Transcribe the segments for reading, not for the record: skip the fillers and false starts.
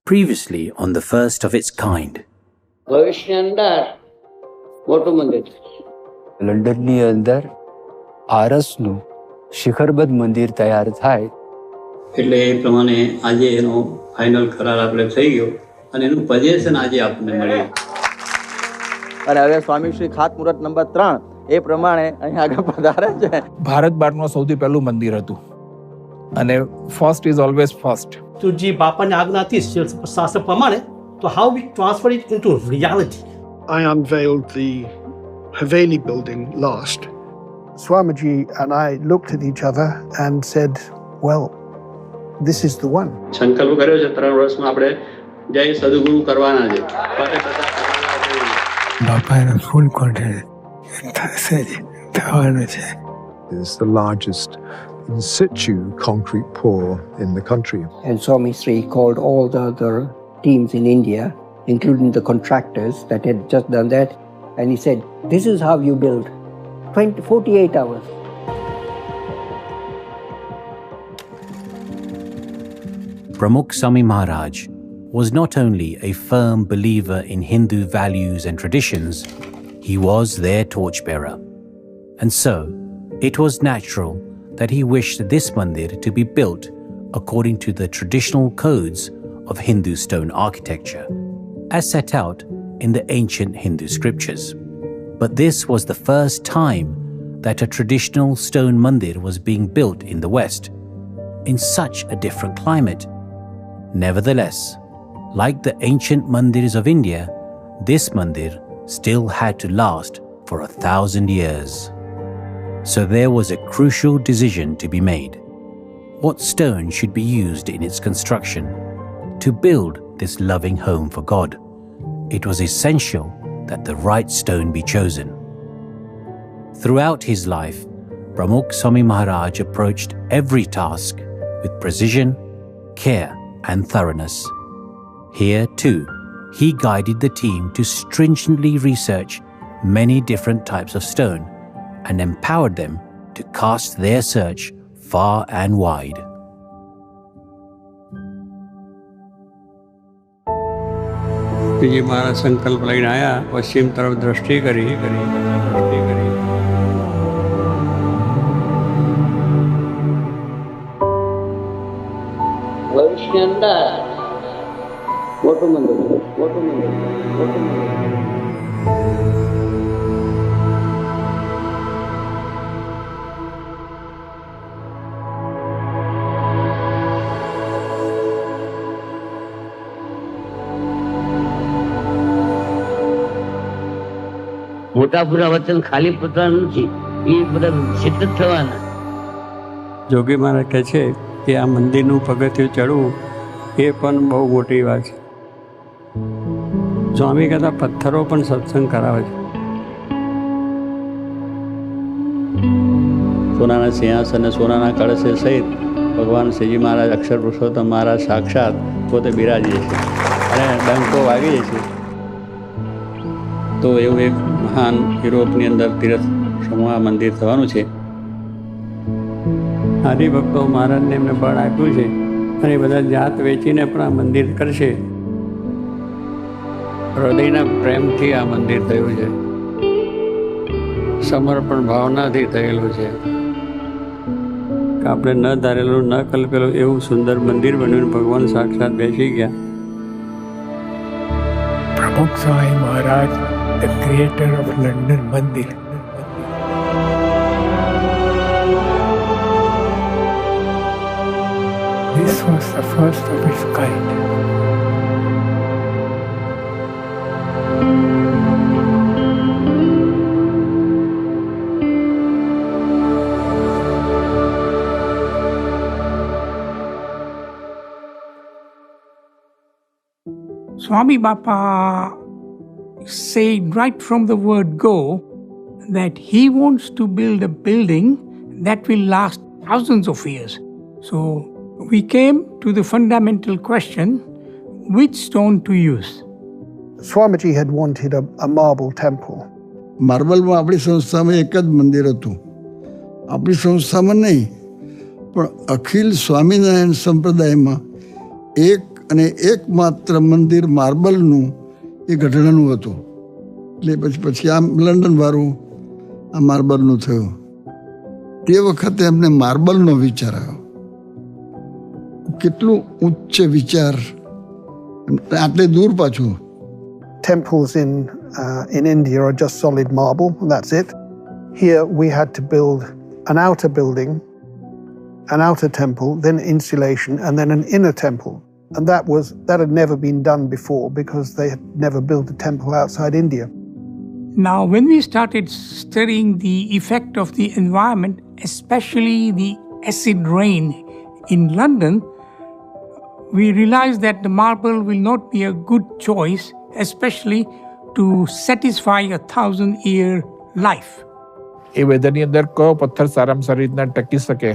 previously on the first of its kind. ભવિષ્યની અંદર મોટું મંદિર લંડનની અંદર આરસનું શિખરબદ્ધ મંદિર તૈયાર થાય એટલે એ પ્રમાણે આજે એનો ફાઇનલ કરાર આપણે થઈ ગયો અને એનું પજેશન આજે આપણને મળ્યું. અને હવે સ્વામી શ્રી ખાતમુહૂર્ત નંબર 3 એ પ્રમાણે અહીં આગળ પધારે છે. ભારત બારનું સૌથી પહેલું મંદિર હતું અને ફર્સ્ટ ઇઝ ઓલવેઝ ફર્સ્ટ. તો જે બાપાની આજ્ઞા હતી શાસ્ત્ર પ્રમાણે, તો how we transfer it into reality. I unveiled the Haveli building last. Swamiji and I looked at each other and said, well, this is the one. સંકલ્પ કર્યો છે 3 વર્ષમાં આપણે જય સદગુરુ કરવાના છે. બાપાનો ફૂલ કોન્ફિડન્સ થશે જ, થવાનું છે. It's the largest in situ concrete pour in the country. And Swami Sri called all the other teams in India, including the contractors that had just done that, and he said, this is how you build. 48 hours. Pramukh Swami Maharaj was not only a firm believer in Hindu values and traditions, he was their torchbearer. And so, it was natural that he wished this mandir to be built according to the traditional codes of Hindu stone architecture, as set out in the ancient Hindu scriptures. But this was the first time that a traditional stone mandir was being built in the West, in such a different climate. Nevertheless, like the ancient mandirs of India, this mandir still had to last for 1,000 years. So there was a crucial decision to be made. What stone should be used in its construction to build this loving home for God? It was essential that the right stone be chosen. Throughout his life, Pramukh Swami Maharaj approached every task with precision, care, and thoroughness. Here, too, he guided the team to stringently research many different types of stone and empowered them to cast their search far and wide. જે મારા સંકલ્પ લઈને આવ્યા, પશ્ચિમ તરફ દ્રષ્ટિ કરી. ભવિષ્યની અંદર મોટું મંદિર મોટા પૂરા વચન ખાલી પોતાનું નથી, એ બધા સિદ્ધ થવાના. જોગી મહારાજ કહે છે કે આ મંદિરનું પગથિયું ચડવું એ પણ બહુ મોટી વાત છે. સ્વામી કહેતા પથ્થરો પણ સત્સંગ કરાવે છે. સોનાના સિંહાસન અને સોનાના કળશ સહિત ભગવાન શ્રીજી મહારાજ અક્ષર પુરુષોત્તમ મહારાજ સાક્ષાત પોતે બિરાજીએ છે અને ડંકો વાગી જાય છે. તો એવું એક મહાન યુરોપની અંદર તીર્થ સમૂહ મંદિર થવાનું છે. હરિભક્તો મહારાજને એમને બળ આપ્યું છે અને બધા જાત વેચીને પણ આ મંદિર કરશે. હૃદયના પ્રેમથી આ મંદિર થયું છે, સમર્પણ ભાવનાથી થયેલું છે. આપણે ન ધારેલું ન કલ્પેલું એવું સુંદર મંદિર બન્યું. ભગવાન સાક્ષાત બેસી ગયા. પ્રમુખ Swami Maharaj, the creator of London Mandir. This was the first of its kind. Swami Bapa said right from the word go that he wants to build a building that will last thousands of years. So we came to the fundamental question, which stone to use? Swamiji had wanted a marble temple. માર્બલમાં આપણી સંસ્થામાં એક જ મંદિર હતું. આપણી સંસ્થામાં નહીં પણ અખિલ સ્વામિનારાયણ સંપ્રદાયમાં એક અને એકમાત્ર મંદિર માર્બલનું એ ગઢડાનું હતું. એટલે પછી આ લંડનવાળું આ માર્બલનું થયું. તે વખતે એમને માર્બલનો વિચાર આવ્યો. કેટલું ઉચ્ચ વિચાર, આટલે દૂર પાછું. Temples in India are just solid marble, and that's it. Here we had to build an outer building, an outer temple, then insulation, and then an inner temple. And that had never been done before because they had never built a temple outside India. Now, when we started studying the effect of the environment, especially the acid rain in London, we realized that the marble will not be a good choice, especially to satisfy a 1,000-year life. એ વેધરની અંદર કયો પથ્થર સારામાં સારી રીતના ટકી શકે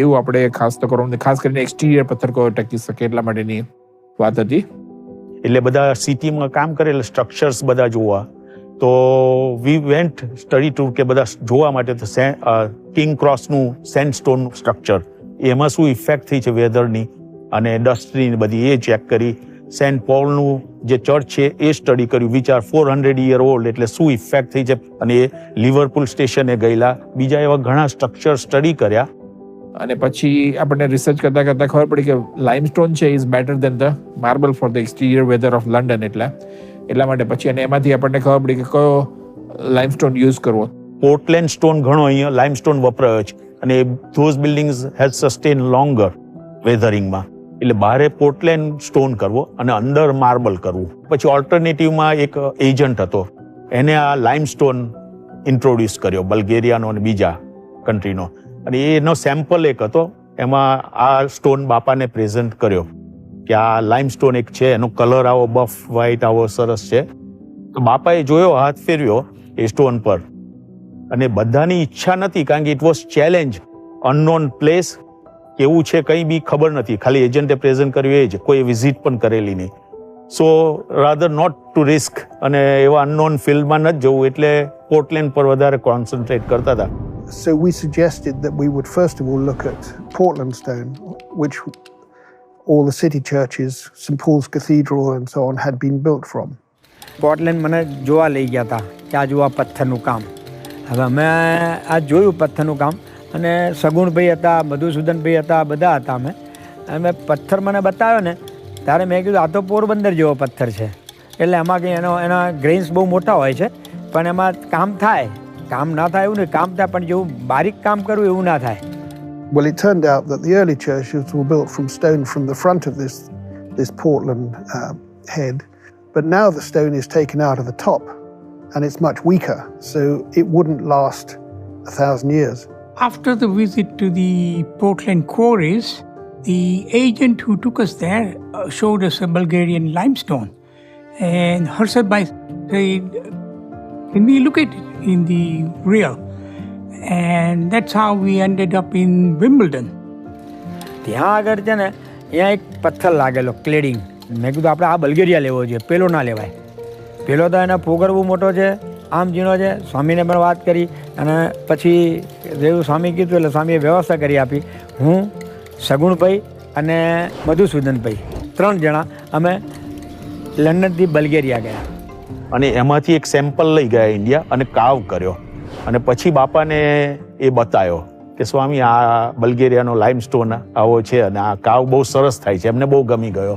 એવું આપણે ખાસ તો કરવું, ખાસ કરીને એક્સટીરિયર પથ્થર કયો ટકી શકે એટલા માટેની વાત હતી. એટલે બધા સિટીમાં કામ કરેલા સ્ટ્રક્ચર્સ બધા જોવા, તો વી વેન્ટ સ્ટડી ટૂર કે બધા જોવા માટે તો કિંગ ક્રોસનું સેન્ડસ્ટોન સ્ટ્રક્ચર એમાં શું ઇફેક્ટ થઈ છે વેધરની અને ડસ્ટની બધી એ ચેક કરી. સેન્ટ પોલનું જે ચર્ચ છે એ સ્ટડી કર્યું, વિચ આર 400 year old, એટલે શું ઇફેક્ટ થઈ છે. અને એ લિવરપુલ સ્ટેશને ગયેલા, બીજા એવા ઘણા સ્ટ્રક્ચર સ્ટડી કર્યા. અને પછી આપણને રિસર્ચ કરતા કરતા ખબર પડી કે લાઇમસ્ટોન છે is better than the marble for the exterior weather of London. એટલા માટે પછી અને એમાંથી આપણને ખબર પડી કે કયો લાઇમસ્ટોન યુઝ કરવો. પોર્ટલેન્ડ સ્ટોન ઘણો અહીંયા લાઇમસ્ટોન વપરાયો છે અને those buildings has sustain longer વેધરિંગમાં. એટલે બહારે પોર્ટલેન્ડ સ્ટોન કરવો અને અંદર માર્બલ કરવું. પછી ઓલ્ટરનેટિવમાં એક એજન્ટ હતો, એને આ લાઇમસ્ટોન ઇન્ટ્રોડ્યુસ કર્યો, બલ્ગેરિયાનો અને બીજા કન્ટ્રીનો. અને એનો સેમ્પલ એક હતો, એમાં આ સ્ટોન બાપાને પ્રેઝન્ટ કર્યો કે આ લાઇમસ્ટોન એક છે, એનો કલર આવો બફ વ્હાઇટ આવો સરસ છે. તો બાપાએ જોયો, હાથ ફેરવ્યો એ સ્ટોન પર, અને બધાની ઈચ્છા નથી, કારણ કે it was challenge, unknown place, કેવું છે કંઈ બી ખબર નથી, ખાલી એજન્ટે પ્રેઝન્ટ કર્યું એ જ, કોઈ વિઝિટ પણ કરેલી નહીં. સો રાધર નોટ ટુ રિસ્ક, અને એવા અનનોન ફિલ્ડમાં ન જ જવું, એટલે પોર્ટલેન્ડ પર વધારે કોન્સન્ટ્રેટ કરતા હતા. So we suggested that we would first of all look at Portland stone, which all the city churches, St. Paul's Cathedral and so on, had been built from. Portland મને જોવા લઈ ગયા હતા કે આ જોવા પથ્થરનું કામ. હવે અમે આ જોયું પથ્થરનું કામ, અને સગુણભાઈ હતા, મધુસૂદનભાઈ હતા, બધા હતા. અમે પથ્થર મને બતાવ્યો ને ત્યારે મેં કીધું આ તો પોરબંદર જેવો પથ્થર છે. એટલે એમાં કંઈ એના ગ્રેન્સ બહુ મોટા હોય છે, પણ એમાં કામ થાય, કામ ના થાય એવું નહીં, કામ થાય પણ જેવું બારીક કામ કરવું એવું ના થાય. Well, it turned out that the early churches were built from stone from the front of this Portland head, but now the stone is taken out of the top and it's much weaker, so it wouldn't last 1,000 years. After the visit to the Portland quarries, the agent who took us there showed us a Bulgarian limestone. And Harshadbhai said, can we look at it in the real? And that's how we ended up in Wimbledon. ત્યાં આગળ છે ને અહીંયા એક પથ્થર લાગેલો cladding. મેં કીધું આપણે આ બલ્ગેરિયા લેવો જોઈએ, પેલો ના લેવાય. પેલો તો એનો ફોગર બહુ મોટો છે, આમ ઝીણો છે. સ્વામીને પણ વાત કરી, અને પછી જેવું સ્વામી કીધું એટલે સ્વામીએ વ્યવસ્થા કરી આપી. હું, સગુણભાઈ અને મધુસૂદનભાઈ 3 જણા અમે લંડનથી બલ્ગેરિયા ગયા. અને એમાંથી એક સેમ્પલ લઈ ગયા ઇન્ડિયા અને કાવ કર્યો, અને પછી બાપાને એ બતાવ્યો કે સ્વામી આ બલ્ગેરિયાનો લાઇમસ્ટોન આવો છે અને આ કાવ બહુ સરસ થાય છે. એમને બહુ ગમી ગયો.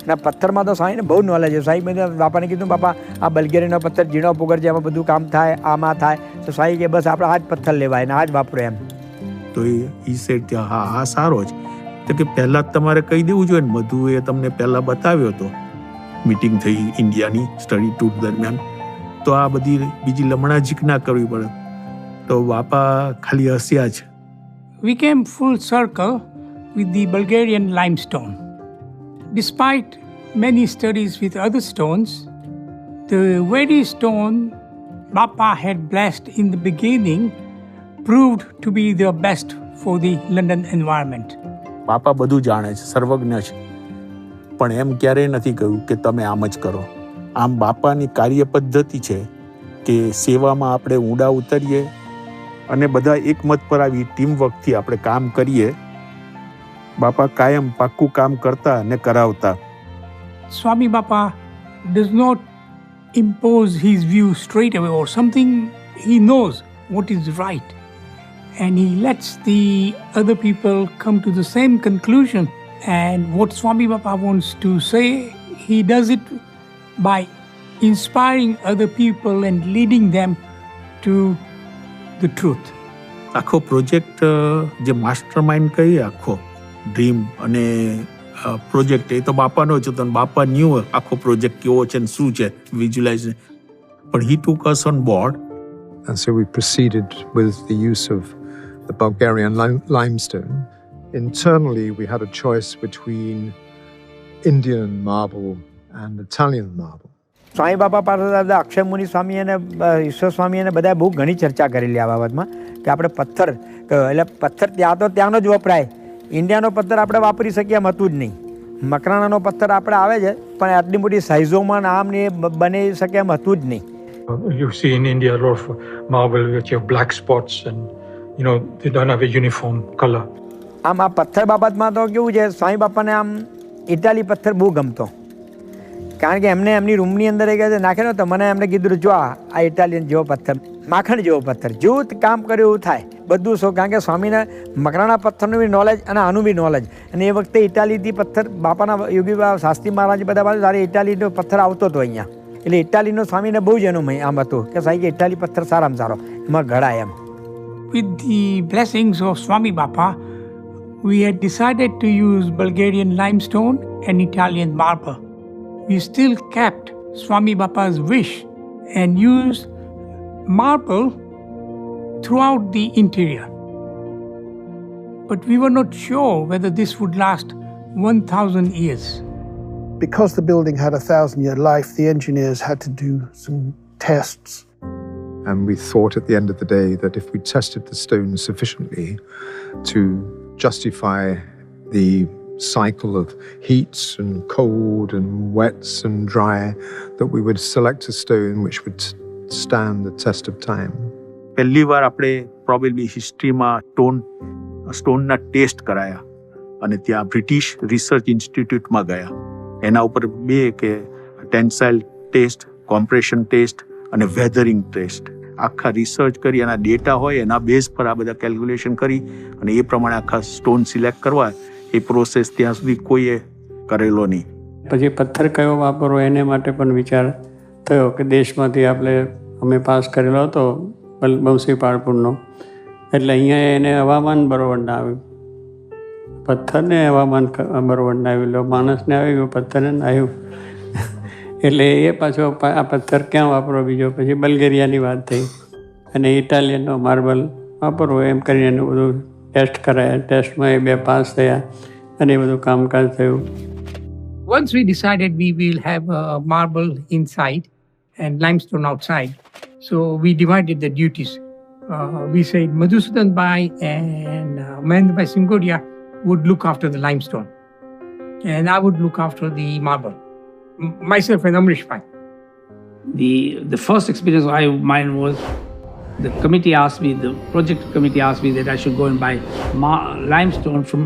અને પથ્થરમાં તો સ્વામીને બહુ નોલેજ છે. સાહેબ બાપાને કીધું બાપા આ બલ્ગેરિયાનો પથ્થર ઝીણો પોગર છે, એમાં બધું કામ થાય, આમાં થાય. તો સ્વામી કે બસ આપણે આ જ પથ્થર લેવાય ને આ જ વાપરો એમ. તો એ સેટ ત્યાં હા હા સારો જ. તો કે પહેલાં જ તમારે કહી દેવું જોઈએ ને, બધું એ તમને પહેલાં બતાવ્યો હતો. મીટિંગ થઈ ઇન્ડિયાની સ્ટડી ટૂર દરમિયાન, તો આ બધી બીજી લમણાજીક ના કરવી પડે. તો બાપા ખાલી હસ્યા જ. We came full circle with the Bulgarian limestone. Despite many studies with other stones, the very stone Bappa had blessed in the beginning proved to be the best for the London environment. બાપા બધું જાણે છે, સર્વજ્ઞ છે, પણ એમ ક્યારેય નથી કહ્યું કે તમે આમ જ કરો. આમ બાપાની કાર્ય પદ્ધતિ છે કે સેવામાં આપણે ઊંડા ઉતરીએ અને બધા એકમત પર આવી ટીમ વર્કથી આપણે કામ કરીએ બાપા કાયમ પાક્કું કામ કરતા અને કરાવતા. Swami Bapa does not impose his view straight away or something. He knows what is right. And he lets the other people come to the same conclusion. And what Swami Bapa wants to say, he does it by inspiring other people and leading them to the truth. આખો project જે master mind કહીએ, આખો dream અને project એ તો બાપાનો જ હતો. બાપા ન્યૂ આખો પ્રોજેક્ટ કેવો છે ને શું છે વિઝ્યુલાઇઝ, પણ he took us on board. And so we proceeded with the use of the Bulgarian limestone. Internally, we had a choice between Indian marble and Italian marble. સ્વામી બાપા પાસે અક્ષય મુનિ સ્વામી અને ઈશ્વર સ્વામી અને બધા બહુ ઘણી ચર્ચા કરેલી આ બાબતમાં કે આપણે પથ્થર, એટલે પથ્થર ત્યાં તો ત્યાંનો જ વપરાય, ઇન્ડિયાનો પથ્થર આપણે વાપરી શકીએ એમ હતું જ નહીં. મકરાણાનો પથ્થર આપણે આવે છે પણ આટલી મોટી સાઇઝોમાં આમ ને બની શકે એમ હતું જ નહીં. You see in India a lot of marble which have black spots and they don't have a uniform color. આમ આ પથ્થર બાબતમાં તો કેવું છે, સ્વામી બાપાને આમ ઇટાલી પથ્થર બહુ ગમતો, કારણ કે એમને એમની રૂમની અંદર નાખેલો તો મને એમને કીધું જો આ ઇટાલિયન જેવો પથ્થર, માખણ જેવો પથ્થર, જેવું કામ કર્યું એવું થાય બધું શું, કારણ કે સ્વામીને મકરાણા પથ્થરનું બી નોલેજ અને આનું બી નોલેજ. અને એ વખતે ઇટાલીથી પથ્થર બાપાના યોગી શાસ્ત્રી મહારાજ બધા પાસે સારી ઇટાલીનો પથ્થર આવતો હતો અહીંયા, એટલે ઇટાલીનો સ્વામીને બહુ જ એનું આમ હતું કે સાહેબ ઇટાલી પથ્થર સારામાં સારો એમાં ઘડાય એમ. With the blessings of Swami Bapa, we had decided to use Bulgarian limestone and Italian marble. We still kept Swami Bapa's wish and used marble throughout the interior. But we were not sure whether this would last 1,000 years. Because the building had 1,000-year life, the engineers had to do some tests. And we thought at the end of the day that if we tested the stone sufficiently to justify the cycle of heats and cold and wets and dry, that we would select a stone which would stand the test of time. પહેલી વાર આપણે probably હિસ્ટ્રીમાં સ્ટોનના test કરાયા અને ત્યાં British research ઇન્સ્ટિટ્યૂટમાં ગયા. એના ઉપર બે કે ટેન્સાઇલ ટેસ્ટ, કોમ્પ્રેશન ટેસ્ટ અને વેધરિંગ ટેસ્ટ આખા રિસર્ચ કરી, એના ડેટા હોય એના બેઝ પર આ બધા કેલ્ક્યુલેશન કરી અને એ પ્રમાણે આખા સ્ટોન સિલેક્ટ કરવા. એ પ્રોસેસ ત્યાં સુધી કોઈએ કરેલો નહીં. પછી પથ્થર કયો વાપરવો એને માટે પણ વિચાર થયો કે દેશમાંથી અમે પાસ કરેલો હતો બંસી પાળપુરનો, એટલે અહીંયા એને હવામાન બરોબર ના આવ્યું, પથ્થરને હવામાન બરોબર ના આવ્યું, માણસને આવી ગયું, પથ્થરને ના આવ્યું. એટલે એ પાછો આ પથ્થર ક્યાં વાપરવો બીજો, પછી બલ્ગેરિયાની વાત થઈ અને ઇટાલિયનનો માર્બલ વાપરવો એમ કરીને એનું બધું ટેસ્ટ કરાયા. ટેસ્ટમાં એ બે પાસ થયા અને એ બધું કામકાજ થયું. Once we decided we will have marble inside and limestone outside, so we divided the duties. We said Madhusudan Bhai and Mahendra Bhai Singodia would look after the limestone and I would look after the marble. Myself and Amrish Bhai. The first experience mine was the project committee asked me that I should go and buy limestone from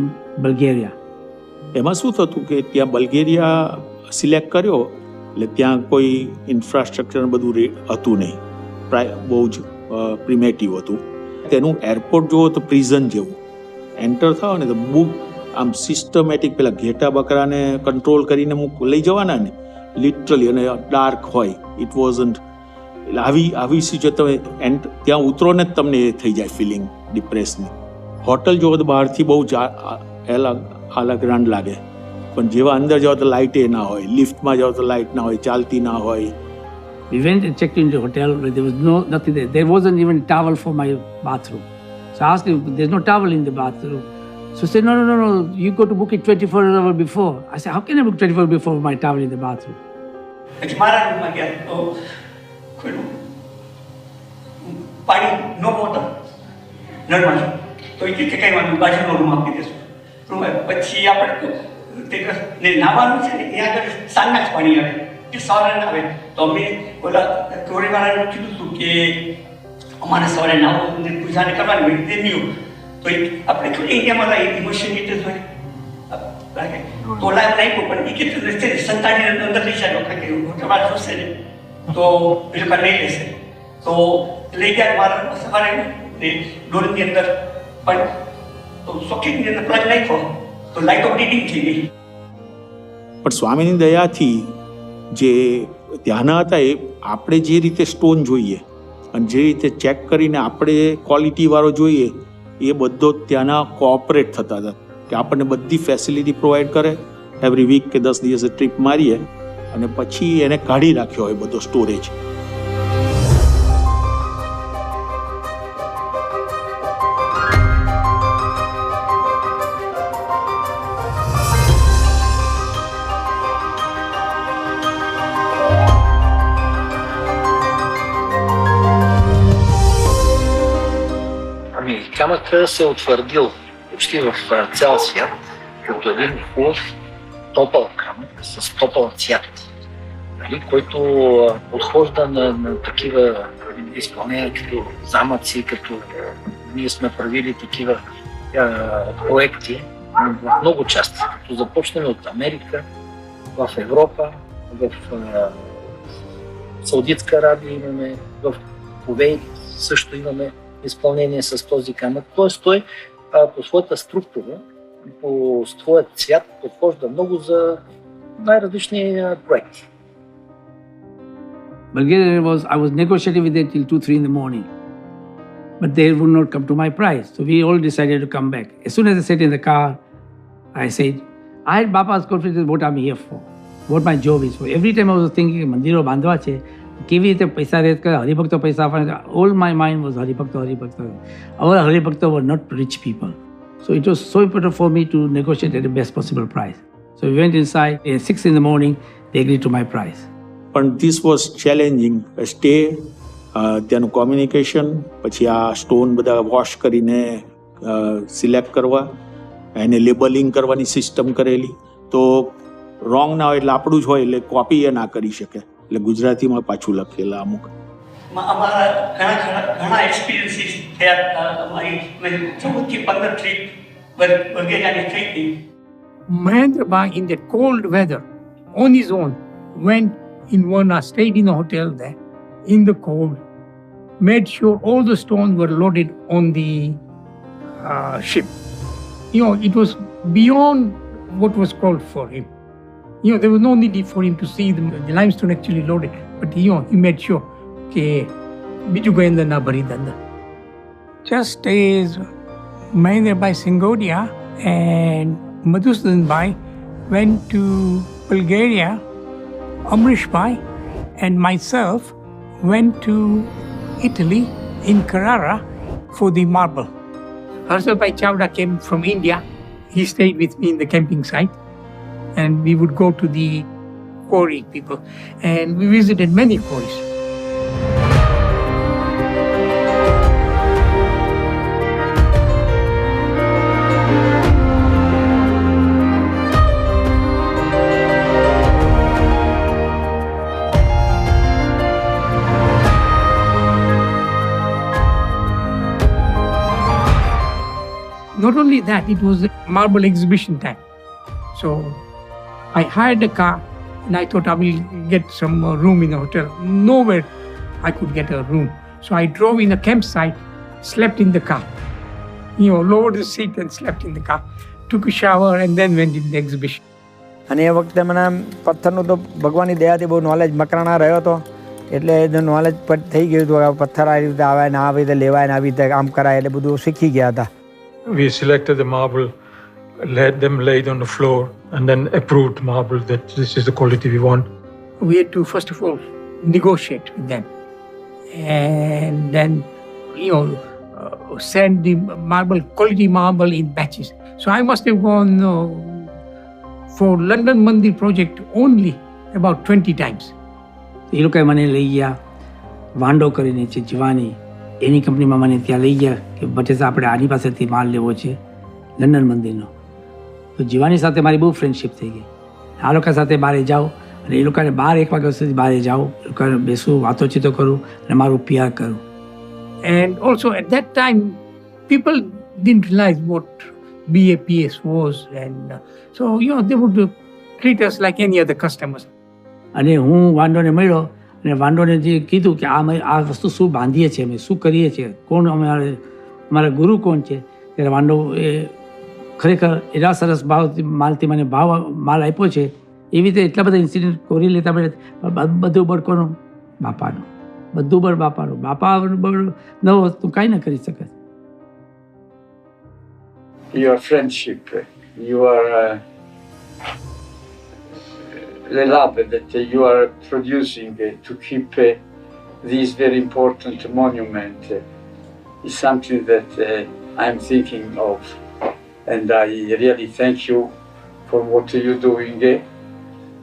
Bulgaria. એમાં શું થતું કે ત્યાં Bulgaria select કર્યો એટલે ત્યાં કોઈ infrastructure બધું હતું નહીં, બહુ જ પ્રિમેટિવ હતું. તેનું એરપોર્ટ જુઓ તો પ્રિઝન જેવું, એન્ટર થાવ ને તો બહુ આમ સિસ્ટમેટિક પેલા ઘેટા બકરાને કંટ્રોલ કરીને લઈ જવાના ને લિટરલી, અને ડાર્ક હોય. ઇટ વોઝન્ટ એટલે આવી સિચ્યુએશન તમે ત્યાં ઉતરો ને તમને એ થઈ જાય ફિલિંગ ડિપ્રેસની. હોટલ જુઓ તો બહારથી બહુ જ આલાગ્રાન્ડ લાગે, પણ જેવા અંદર જાઓ તો લાઇટ ના હોય, લિફ્ટમાં જાઓ તો લાઇટ ના હોય, ચાલતી ના હોય. We went and checked in the hotel where there was nothing there. There wasn't even a towel for my bathroom. So I asked him, there's no towel in the bathroom. So he said, no, you got to book it 24 hours before. I said, how can I book 24 hours before my towel in the bathroom? No water. નળમાં તો એ કે કંઈ વાંધો બાજુનો room આપી દેશું. Room પછી આપણે નાવાનું છે ને ત્યાં આગળ સાંજના જ પાણી આવે, કે સવારે ના આવે. તો અમે ઓલા ચોરીવાળાને કીધું હતું કે અમારે સવારે નાવું પૂજાને કરવાની હોય તે નહીં. તો આપણે થોડી ઇન્ડિયામાં ઇમોશન રીતે હોય લાગે તો લાઈવ નાખ્યું પણ એ કે રસ્તે સંતાડી અંદર લઈ જાય કે તમારે જોશે ને તો એ લોકો લઈ લેશે તો લઈ ગયા મારા સવારે ડોરની અંદર પણ સોકેટની અંદર પ્લગ નાખ્યો તો લાઈટો ડીડિંગ થઈ ગઈ. પણ સ્વામીની દયાથી જે ત્યાંના હતા એ આપણે જે રીતે સ્ટોન જોઈએ અને જે રીતે ચેક કરીને આપણે ક્વોલિટીવાળો જોઈએ એ બધો ત્યાંના કોઓપરેટ થતા હતા કે આપણને બધી ફેસિલિટી પ્રોવાઈડ કરે. એવરી વીક કે 10 દિવસે ટ્રીપ મારીએ અને પછી એને કાઢી રાખ્યો હોય બધો storage. Камъка се е утвърдил почти в цял свят като един хубав топъл камък с топъл цвят, който подхожда на такива изпълнения като замъци, като ние сме правили такива проекти в много части. Като започнем от Америка, в Европа, в Саудитска Арабия имаме, в Кувейт също имаме изпълнение с този камък. Тоест той по своята структура, по своя цвят подхожда много за най-различни проекти. Bulgaria I was negotiating with them till 2-3 in the morning. But they would not come to my price. So we all decided to come back. As soon as I sat in the car, I said, I had Bapa's confidence what I'm here for, what my job is for. Every time I was thinking, Mandiro bandhwa che, કેવી રીતે પૈસા રેત કરે હરિભક્તો પૈસા આપવાના. All my mind was હરિભક્તો. Our હરિભક્તો were not rich people. So it was so important for me to negotiate at the best possible price. So we went inside at 6 in the morning, they agreed to my price. પણ this was challenging. Stay, ત્યાંનું communication, પછી આ stone બધા wash કરીને select કરવા, એને labelling કરવાની system કરેલી. તો રોંગ ના હોય એટલે આપણું જ હોય એટલે કોપી એ ના કરી શકે. એટલે ગુજરાતીમાં પાછું લખેલા અમુક. અમારા ઘણા એક્સપિરિયન્સીસ થયા. અમારી 14 થી 15 ટ્રીપ બલ્ગેરિયાની થઈ હતી. Mahendra Bhai, in that cold weather, on his own, went in Varna, stayed in a hotel there, in the cold, made sure all the stones were loaded on the ship. It was beyond what was called for him. There was no need for him to see the limestone actually loaded. But, he made sure that Biju Goyenda na bari danda. Just as Mahendra Bhai Sengodia and Madhusudan Bhai went to Bulgaria, Amrish Bhai and myself went to Italy in Carrara for the marble. Harsal Bhai Chawda came from India. He stayed with me in the camping site. And we would go to the quarry people. And we visited many quarries. Not only that, it was a marble exhibition time. So I hired a car and I thought I will get some room in a hotel. Nowhere I could get a room. So I drove in a campsite, slept in the car. Lowered the seat and slept in the car. Took a shower and then went in the exhibition. અને એ વખતે મને પથ્થરનું તો ભગવાનની દયાથી બહુ knowledge Makrana રહ્યો હતો એટલે નોલેજ થઈ ગયું હતું. પથ્થર આવી રીતે આવે ને આવી રીતે લેવાય ને આવી રીતે કામ કરાય એટલે બધું શીખી ગયા હતા. We selected the marble, let them lay it on the floor, and then approved marble that this is the quality we want. We had to first of all negotiate with them, and then send the quality marble in batches. So I must have gone for London Mandir project only about 20 times. એ લોકોએ મને લઈ ગયા વાંડો કરીને છે જીવાની એની કંપનીમાં મને ત્યાં લઈ ગયા કે બટેસા આપણે આની પાસેથી માલ લેવો છે લંડન મંદિરનો. તો જીવાની સાથે મારી બહુ ફ્રેન્ડશિપ થઈ ગઈ. આ લોકો સાથે બહાર જાઓ અને એ લોકોને 12-1 વાગ્યા સુધી બહાર જાઓ, એ લોકોને બેસું, વાતોચીતો કરું અને મારું PR કરું. And also at that time, people didn't realize what BAPS was, and so they would treat us like any other customers. અને હું વાંડોને મળ્યો અને વાંડોને જે કીધું કે આ વસ્તુ શું બાંધીએ છીએ અમે, શું કરીએ છીએ, કોણ અમારા ગુરુ કોણ છે, ત્યારે વાંડો એ ખરેખર એટલા સરસ માલથી મને માલ આપ્યો છે. એવી રીતે એટલા બધા ઇન્સિડન્ટ કોરી લેતા પડે. બધું બળ કોનું? બાપાનું. બધું બળ બાપાનું. બાપાનું બળ ન હોત તો કાંઈ ન કરી શકે. Your friendship, your the love that you are producing to keep this very important monument is something that I'm thinking of, and I really thank you for what you're doing,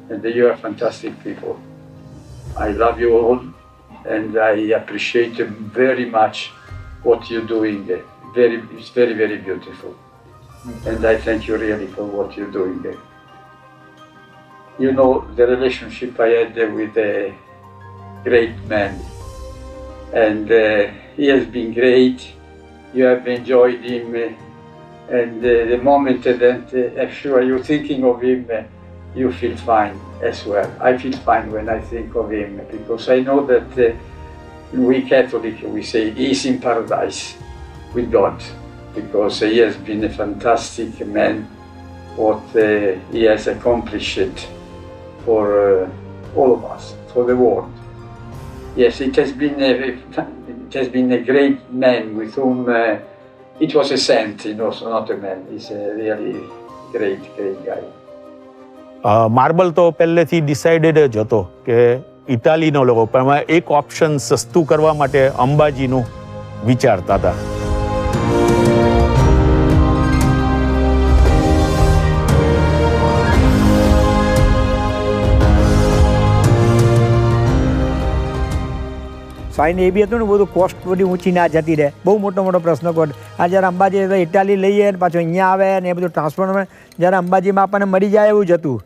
and you are fantastic people. I love you all, and I appreciate very much what you're doing. It's very, very beautiful. And I thank you really for what you're doing. You know the relationship I had with a great man, and he has been great. You have enjoyed him, and the moment that I'm sure you're thinking of him, you feel fine as well. I feel fine when I think of him, because I know that we Catholic, we say he's in paradise with God, because he has been a fantastic man, what he has accomplished for all of us, for the world. Yes, it has been a great man with whom it was a saint, so not a man. He's a really great guy. Marble તો પહેલેથી decided જ હતો કે ઇટાલીનો લોકો, પણ એક option સસ્તું કરવા માટે અંબાજીનું વિચારતા હતા. સ્વાઈને એ બી હતું ને, બધું કોસ્ટ બધી ઊંચી ના જતી રહે. બહુ મોટો પ્રશ્ન કોટ. આ જ્યારે અંબાજી ઇટાલી લઈએ ને પાછું અહીંયા આવે ને એ બધું ટ્રાન્સફર, જ્યારે અંબાજીમાં આપણને મળી જાય એવું જ હતું.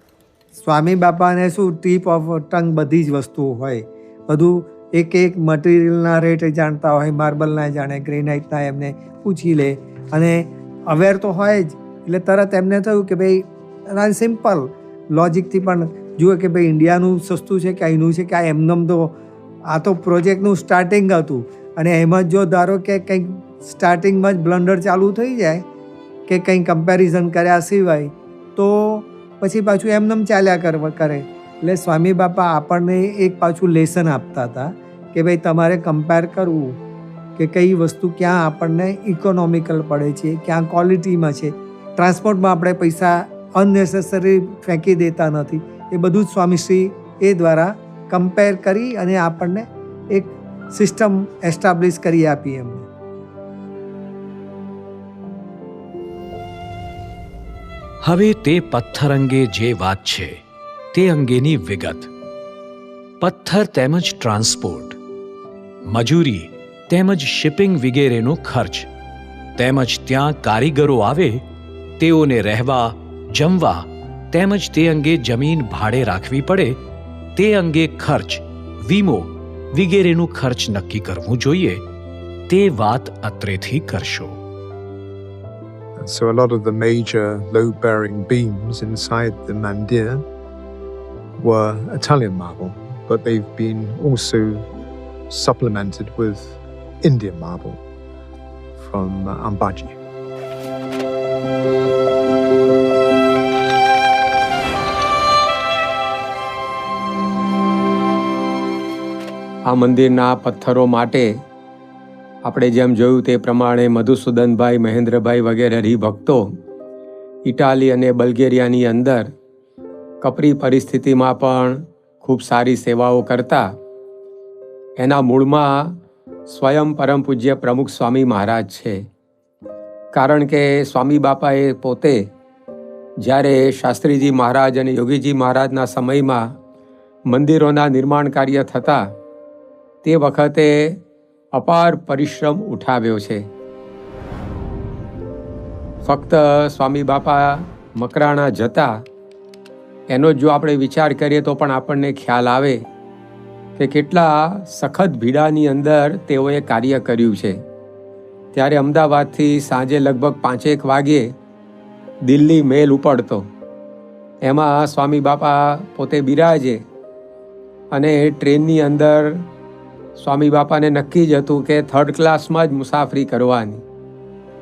સ્વામી બાપાને શું ટીપ ઓફ ટંગ બધી જ વસ્તુઓ હોય, બધું એક મટીરિયલના રેટ જાણતા હોય, માર્બલના જાણે, ગ્રેનાઇટના એમને પૂછી લે, અને અવેર તો હોય જ. એટલે તરત એમને થયું કે ભાઈ સિમ્પલ લોજિકથી પણ જુએ કે ભાઈ ઇન્ડિયાનું સસ્તું છે કે અહીંનું છે, કે આ એમનેમ તો આ તો પ્રોજેક્ટનું સ્ટાર્ટિંગ હતું, અને એમાં જ જો ધારો કે કંઈક સ્ટાર્ટિંગમાં જ બ્લન્ડર ચાલુ થઈ જાય કે કંઈ કમ્પેરિઝન કર્યા સિવાય, તો પછી પાછું એમનેમ ચાલ્યા કરે. એટલે સ્વામી બાપા આપણને એક પાછું લેસન આપતા હતા કે ભાઈ તમારે કમ્પેર કરવું કે કઈ વસ્તુ ક્યાં આપણને ઇકોનોમિકલ પડે છે, ક્યાં ક્વોલિટીમાં છે. ટ્રાન્સપોર્ટમાં આપણે પૈસા અનનેસેસરી ફેંકી દેતા નથી. એ બધું જ સ્વામીશ્રી એ દ્વારા કમ્પેર કરી અને આપણને એક સિસ્ટમ એસ્ટાબ્લિશ કરી આપી એમને. હવે તે પથ્થર અંગે જે વાત છે તે અંગેની વિગત. પથ્થર તેમજ ટ્રાન્સપોર્ટ, મજૂરી તેમજ શિપિંગ વગેરેનો ખર્ચ, તેમજ ત્યાં કારીગરો આવે તેઓને રહેવા, જમવા તેમજ તે અંગે જમીન ભાડે રાખવી પડે તે અંગે ખર્ચ, વીમો વગેરેનું ખર્ચ નક્કી કરવું જોઈએ. તે વાત અત્રેથી કરશો. So a lot of the major load-bearing beams inside the mandir were Italian marble, but they've been also supplemented with Indian marble from Ambaji. આ મંદિરના પથ્થરો માટે આપણે જેમ જોયું તે પ્રમાણે મધુસૂદનભાઈ, મહેન્દ્રભાઈ વગેરે હરિભક્તો ઇટાલી અને બલ્ગેરિયાની અંદર કપરી પરિસ્થિતિમાં પણ ખૂબ સારી સેવાઓ કરતા. એના મૂળમાં સ્વયં પરમ પૂજ્ય પ્રમુખ સ્વામી મહારાજ છે. કારણ કે સ્વામી બાપાએ પોતે જ્યારે શાસ્ત્રીજી મહારાજ અને યોગીજી મહારાજના સમયમાં મંદિરોના નિર્માણ કાર્ય થતા તે વખતે અપાર પરિશ્રમ ઉઠાવ્યો છે. ફક્ત સ્વામી બાપા મકરાણા જતા એનો જો આપણે વિચાર કરીએ તો પણ આપણને ખ્યાલ આવે કે કેટલા સખત ભીડાની અંદર તેઓએ કાર્ય કર્યું છે. ત્યારે અમદાવાદથી સાંજે લગભગ 5-1 વાગ્યે દિલ્હી મેલ ઉપડતો, એમાં સ્વામી બાપા પોતે બિરાજે અને ટ્રેનની અંદર સ્વામી બાપાને નક્કી જ હતું કે 3rd ક્લાસમાં જ મુસાફરી કરવાની.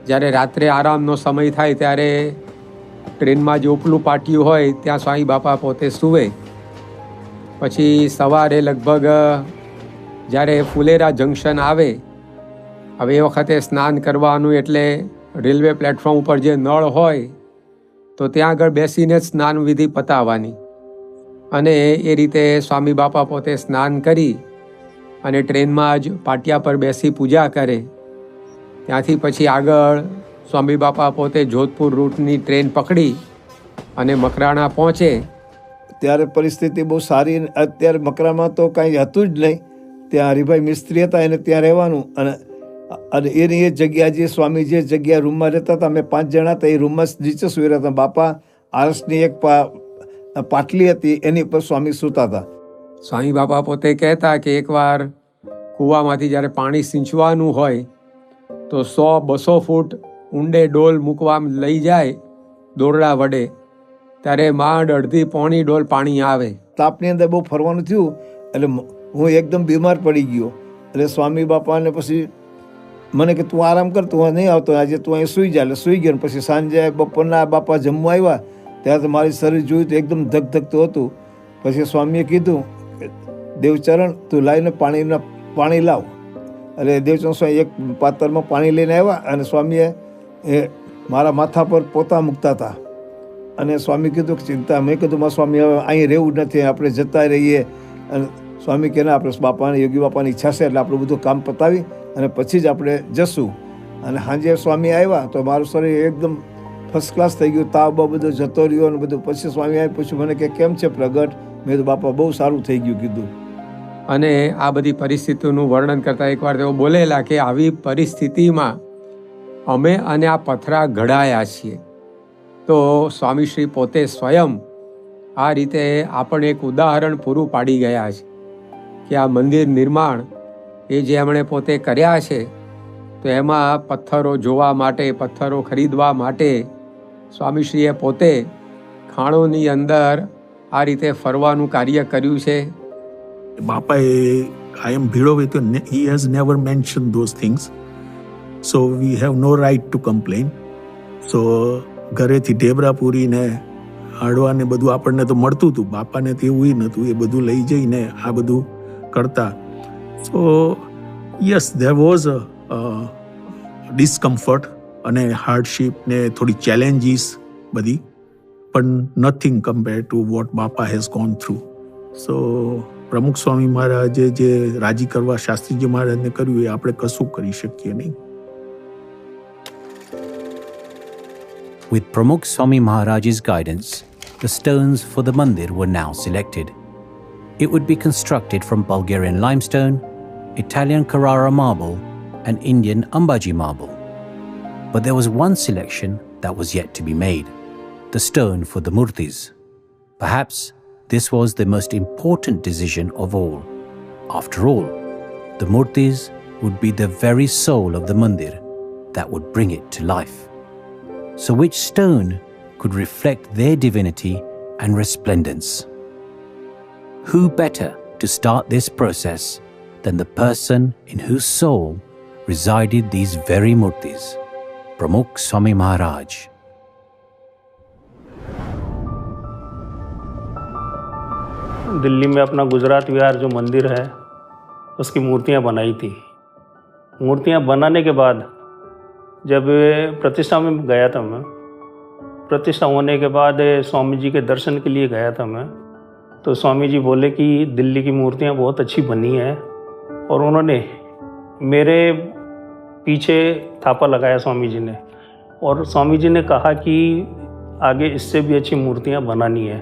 જ્યારે રાત્રે આરામનો સમય થાય ત્યારે ટ્રેનમાં જે ઉપલું પાટિયું હોય ત્યાં સ્વામી બાપા પોતે સૂવે. પછી સવારે લગભગ જ્યારે ફુલેરા જંકશન આવે, હવે એ વખતે સ્નાન કરવાનું એટલે રેલવે પ્લેટફોર્મ ઉપર જે નળ હોય તો ત્યાં આગળ બેસીને જ સ્નાન વિધિ પતાવવાની. અને એ રીતે સ્વામી બાપા પોતે સ્નાન કરી અને ટ્રેનમાં જ પાટિયા પર બેસી પૂજા કરે. ત્યાંથી પછી આગળ સ્વામી બાપા પોતે જોધપુર રૂટની ટ્રેન પકડી અને મકરાણા પહોંચે. ત્યારે પરિસ્થિતિ બહુ સારી. અત્યારે મકરામાં તો કાંઈ હતું જ નહીં. ત્યાં હરિભાઈ મિસ્ત્રી હતા, એને ત્યાં રહેવાનું. અને એની એ જગ્યા જે સ્વામી જે જગ્યા રૂમમાં રહેતા હતા, અમે 5 જણા હતા, એ રૂમમાં નીચે સૂઈ રહ્યા હતા. બાપા આરસની એક પાટલી હતી, એની પર સ્વામી સૂતા હતા. સ્વામી બાપા પોતે કહેતા કે એકવાર કૂવામાંથી જ્યારે પાણી સિંચવાનું હોય તો 100-200 ફૂટ ઊંડે ડોલ મૂકવા લઈ જાય દોરડા વડે, ત્યારે માંડ અડધી પોણી ડોલ પાણી આવે. તાપની અંદર બહુ ફરવાનું થયું એટલે હું એકદમ બીમાર પડી ગયો. એટલે સ્વામી બાપાને પછી મને કે તું આરામ કર, તું નહીં આવતો, આજે તું અહીં સૂઈ જા. એટલે સૂઈ ગયો. પછી સાંજે બપોરના બાપા જમવા આવ્યા ત્યારે તો મારી શરીર જોયું તો એકદમ ધગધગતું હતું. પછી સ્વામીએ કીધું, દેવચરણ તું લાવીને પાણી લાવ. એટલે દેવચરણ સ્વામી એક પાત્રમાં પાણી લઈને આવ્યા અને સ્વામીએ એ મારા માથા પર પોતા મૂકતા હતા. અને સ્વામી કીધું કે ચિંતા. મેં કીધું મારા સ્વામી હવે અહીં રહેવું નથી, આપણે જતા રહીએ. અને સ્વામી કહે આપણે બાપાને યોગી બાપાની ઈચ્છા છે એટલે આપણું બધું કામ પતાવી અને પછી જ આપણે જશું. અને સાંજે સ્વામી આવ્યા તો મારું શરીર એકદમ ફર્સ્ટ ક્લાસ થઈ ગયું. તાવ બધો જતો રહ્યો અને બધું. પછી સ્વામી આવી પૂછ્યું મને કે કેમ છે પ્રગટ? મેં તો બાપા બહુ સારું થઈ ગયું કીધું. અને આ બધી પરિસ્થિતિનું વર્ણન કરતા એકવાર તેઓ બોલેલા કે આવી પરિસ્થિતિમાં અમે અને આ પથરા ઘડાયા છીએ. તો સ્વામીશ્રી પોતે સ્વયં આ રીતે આપણને એક ઉદાહરણ પૂરું પાડી ગયા છે કે આ મંદિર નિર્માણ એ જે એમણે પોતે કર્યા છે તો એમાં પથ્થરો જોવા માટે, પથ્થરો ખરીદવા માટે સ્વામીશ્રીએ પોતે ખાણોની અંદર આ રીતે ફરવાનું કાર્ય કર્યું છે. બાપાએ I am ભીડો with you, he has never mentioned those things, so we have no right to complain. So ઘરેથી ઢેબરા પૂરી ને હાડવા ને બધું આપણને તો મળતું હતું, બાપાને તો એવું નહોતું. એ બધું લઈ જઈને આ બધું કરતા. સો yes, there was a discomfort અને હાર્ડશીપ ને થોડી ચેલેન્જીસ બધી, પણ nothing compared to what બાપા has gone through. સો પ્રમુખ સ્વામી મહારાજે જે રાજી કરવા શાસ્ત્રીજી મહારાજને કર્યું એ આપણે કશું કરી શકીએ નહીં. With Pramukh Swami Maharaj's guidance, the stones for the mandir were now selected. It would be constructed from Bulgarian limestone, Italian Carrara marble, and Indian Ambaji marble. But there was one selection that was yet to be made: the stone for the murtis. Perhaps this was the most important decision of all. After all, the murtis would be the very soul of the mandir that would bring it to life. So which stone could reflect their divinity and resplendence? Who better to start this process than the person in whose soul resided these very murtis, Pramukh Swami Maharaj. Delhi में अपना गुजरात विहार जो मंदिर है उसकी मूर्तियाँ बनाई थी. मूर्तियाँ बनाने के बाद जब प्रतिष्ठा में गया था मैं, प्रतिष्ठा होने के बाद स्वामी जी के दर्शन के लिए गया था मैं, तो स्वामी जी बोले कि दिल्ली की मूर्तियाँ बहुत अच्छी बनी हैं. और उन्होंने मेरे पीछे थापा लगाया स्वामी जी ने, और स्वामी जी ने कहा कि आगे इससे भी अच्छी मूर्तियाँ बनानी है,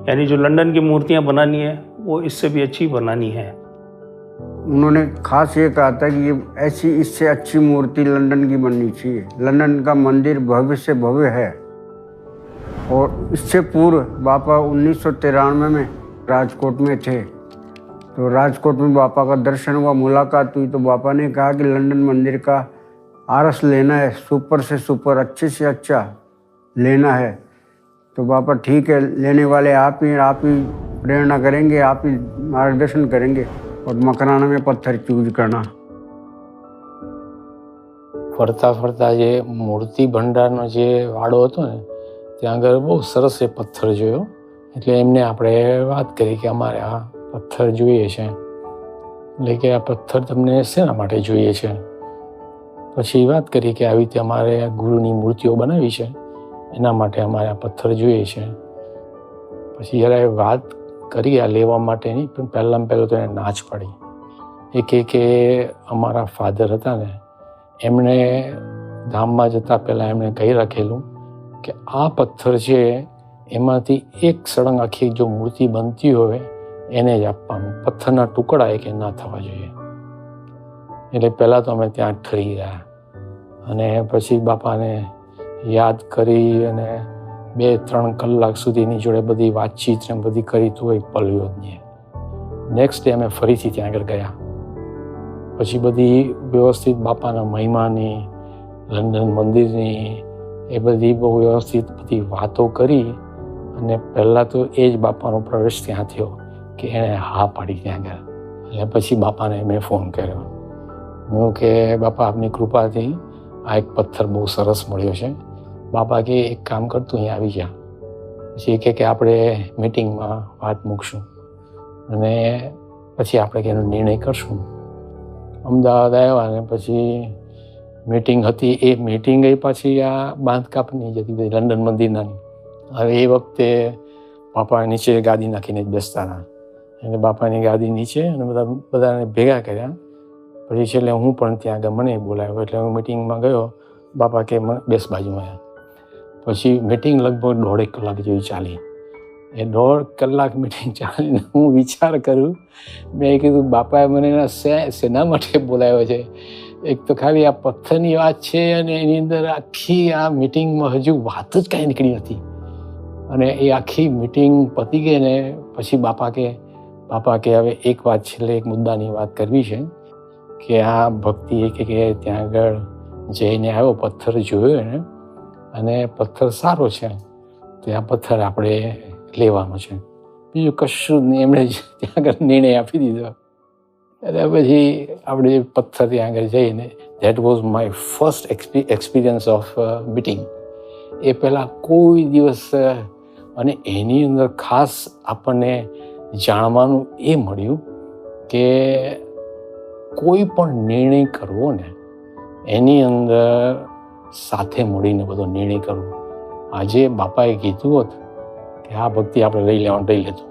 यानी जो लंदन की मूर्तियाँ बनानी है वो इससे भी अच्छी बनानी है. उन्होंने खास ये कहा था कि ऐसी इससे अच्छी मूर्ति लंदन की बननी चाहिए. लंदन का मंदिर भव्य से भव्य है. और इससे पूर्व बापा 1993 में राजकोट में थे, तो राजकोट में बापा का दर्शन हुआ, मुलाकात हुई, तो बापा ने कहा कि लंदन मंदिर का आरस लेना है, सुपर से सुपर, अच्छे से अच्छा, लेना है तो बापा ठीक है, लेने वाले आप ही प्रेरणा करेंगे, आप ही मार्गदर्शन करेंगे और मकराना में पत्थर चूज करना। ફરતા ફરતા જે મૂર્તિ ભંડારનો જે વાડો હતો ને ત્યાં આગળ બહુ સરસ એ પથ્થર જોયો, એટલે એમને આપણે વાત કરી કે અમારે આ પથ્થર જોઈએ છે, એટલે કે આ પથ્થર તમને શેના માટે જોઈએ છે. પછી વાત કરી કે આવી રીતે અમારે ગુરુની મૂર્તિઓ બનાવી છે એના માટે અમારે આ પથ્થર જોઈએ છે. પછી જ્યારે વાત કરી આ લેવા માટેની, પણ પહેલાં તો એને ના જ પાડી. એ કે અમારા ફાધર હતા ને એમણે ધામમાં જતાં પહેલાં એમણે કહી રાખેલું કે આ પથ્થર છે એમાંથી એક સળંગ આખી જો મૂર્તિ બનતી હોય એને જ આપવાનું, પથ્થરના ટુકડા એ કે ના થવા જોઈએ. એટલે પહેલાં તો અમે ત્યાં ઠરી ગયા અને પછી બાપાને યાદ કરી અને 2-3 કલાક સુધીની જોડે બધી વાતચીત ને બધી કરી તો એ પલ્યો જ નહીં. નેક્સ્ટ ડે અમે ફરીથી ત્યાં આગળ ગયા. પછી બધી વ્યવસ્થિત બાપાના મહિમાની, લંડન મંદિરની એ બધી બહુ વ્યવસ્થિત બધી વાતો કરી અને પહેલાં તો એ જ બાપાનો પ્રવેશ ત્યાં થયો કે એણે હા પાડી ત્યાં આગળ. એટલે પછી બાપાને મેં ફોન કર્યો, હું કે બાપા આપની કૃપાથી આ એક પથ્થર બહુ સરસ મળ્યો છે. બાપા કે એક કામ કરતું અહીં આવી જા. પછી કે આપણે મિટિંગમાં વાત મૂકશું અને પછી આપણે કે એનો નિર્ણય કરશું. અમદાવાદ આવ્યા અને પછી મિટિંગ હતી. એ મિટિંગ એ પાછી આ બાંધકામની જ હતી, લંડન મંદિરનાની. હવે એ વખતે બાપા નીચે ગાદી નાખીને જ બેસતા હતા, એટલે બાપાની ગાદી નીચે અને બધાને ભેગા કર્યા. પછી છેલ્લે હું પણ ત્યાં આગળ મને બોલાવ્યો, એટલે હું મિટિંગમાં ગયો. બાપા કે બેસ બાજુમાં. પછી મિટિંગ લગભગ 1.5 કલાક જેવી ચાલી. એ 1.5 કલાક મિટિંગ ચાલીને હું વિચાર કરું, મેં કીધું બાપાએ મને શેના માટે બોલાવ્યો છે? એક તો ખાલી આ પથ્થરની વાત છે અને એની અંદર આખી આ મિટિંગમાં હજુ વાત જ કાંઈ નીકળી નથી. અને એ આખી મિટિંગ પતી ગઈ ને પછી બાપા કે હવે એક વાત છેલ્લે એક મુદ્દાની વાત કરવી છે કે આ ભક્તિ કે ત્યાં આગળ જઈને આવ્યો, પથ્થર જોયો ને અને પથ્થર સારો છે, તો આ પથ્થર આપણે લેવાનો છે, બીજું કશું જ નહીં. એમણે ત્યાં આગળ નિર્ણય આપી દીધો. એટલે પછી આપણે પથ્થર ત્યાં આગળ જઈને, that was my first experience of meeting. એ પહેલાં કોઈ દિવસ, અને એની અંદર ખાસ આપણને જાણવાનું એ મળ્યું કે કોઈ પણ નિર્ણય કરવો ને એની અંદર સાથે મળીને બધો નિર્ણય કરવો. આજે બાપાએ કીધું હોત કે આ ભક્તિ આપણે લઈ લેતું,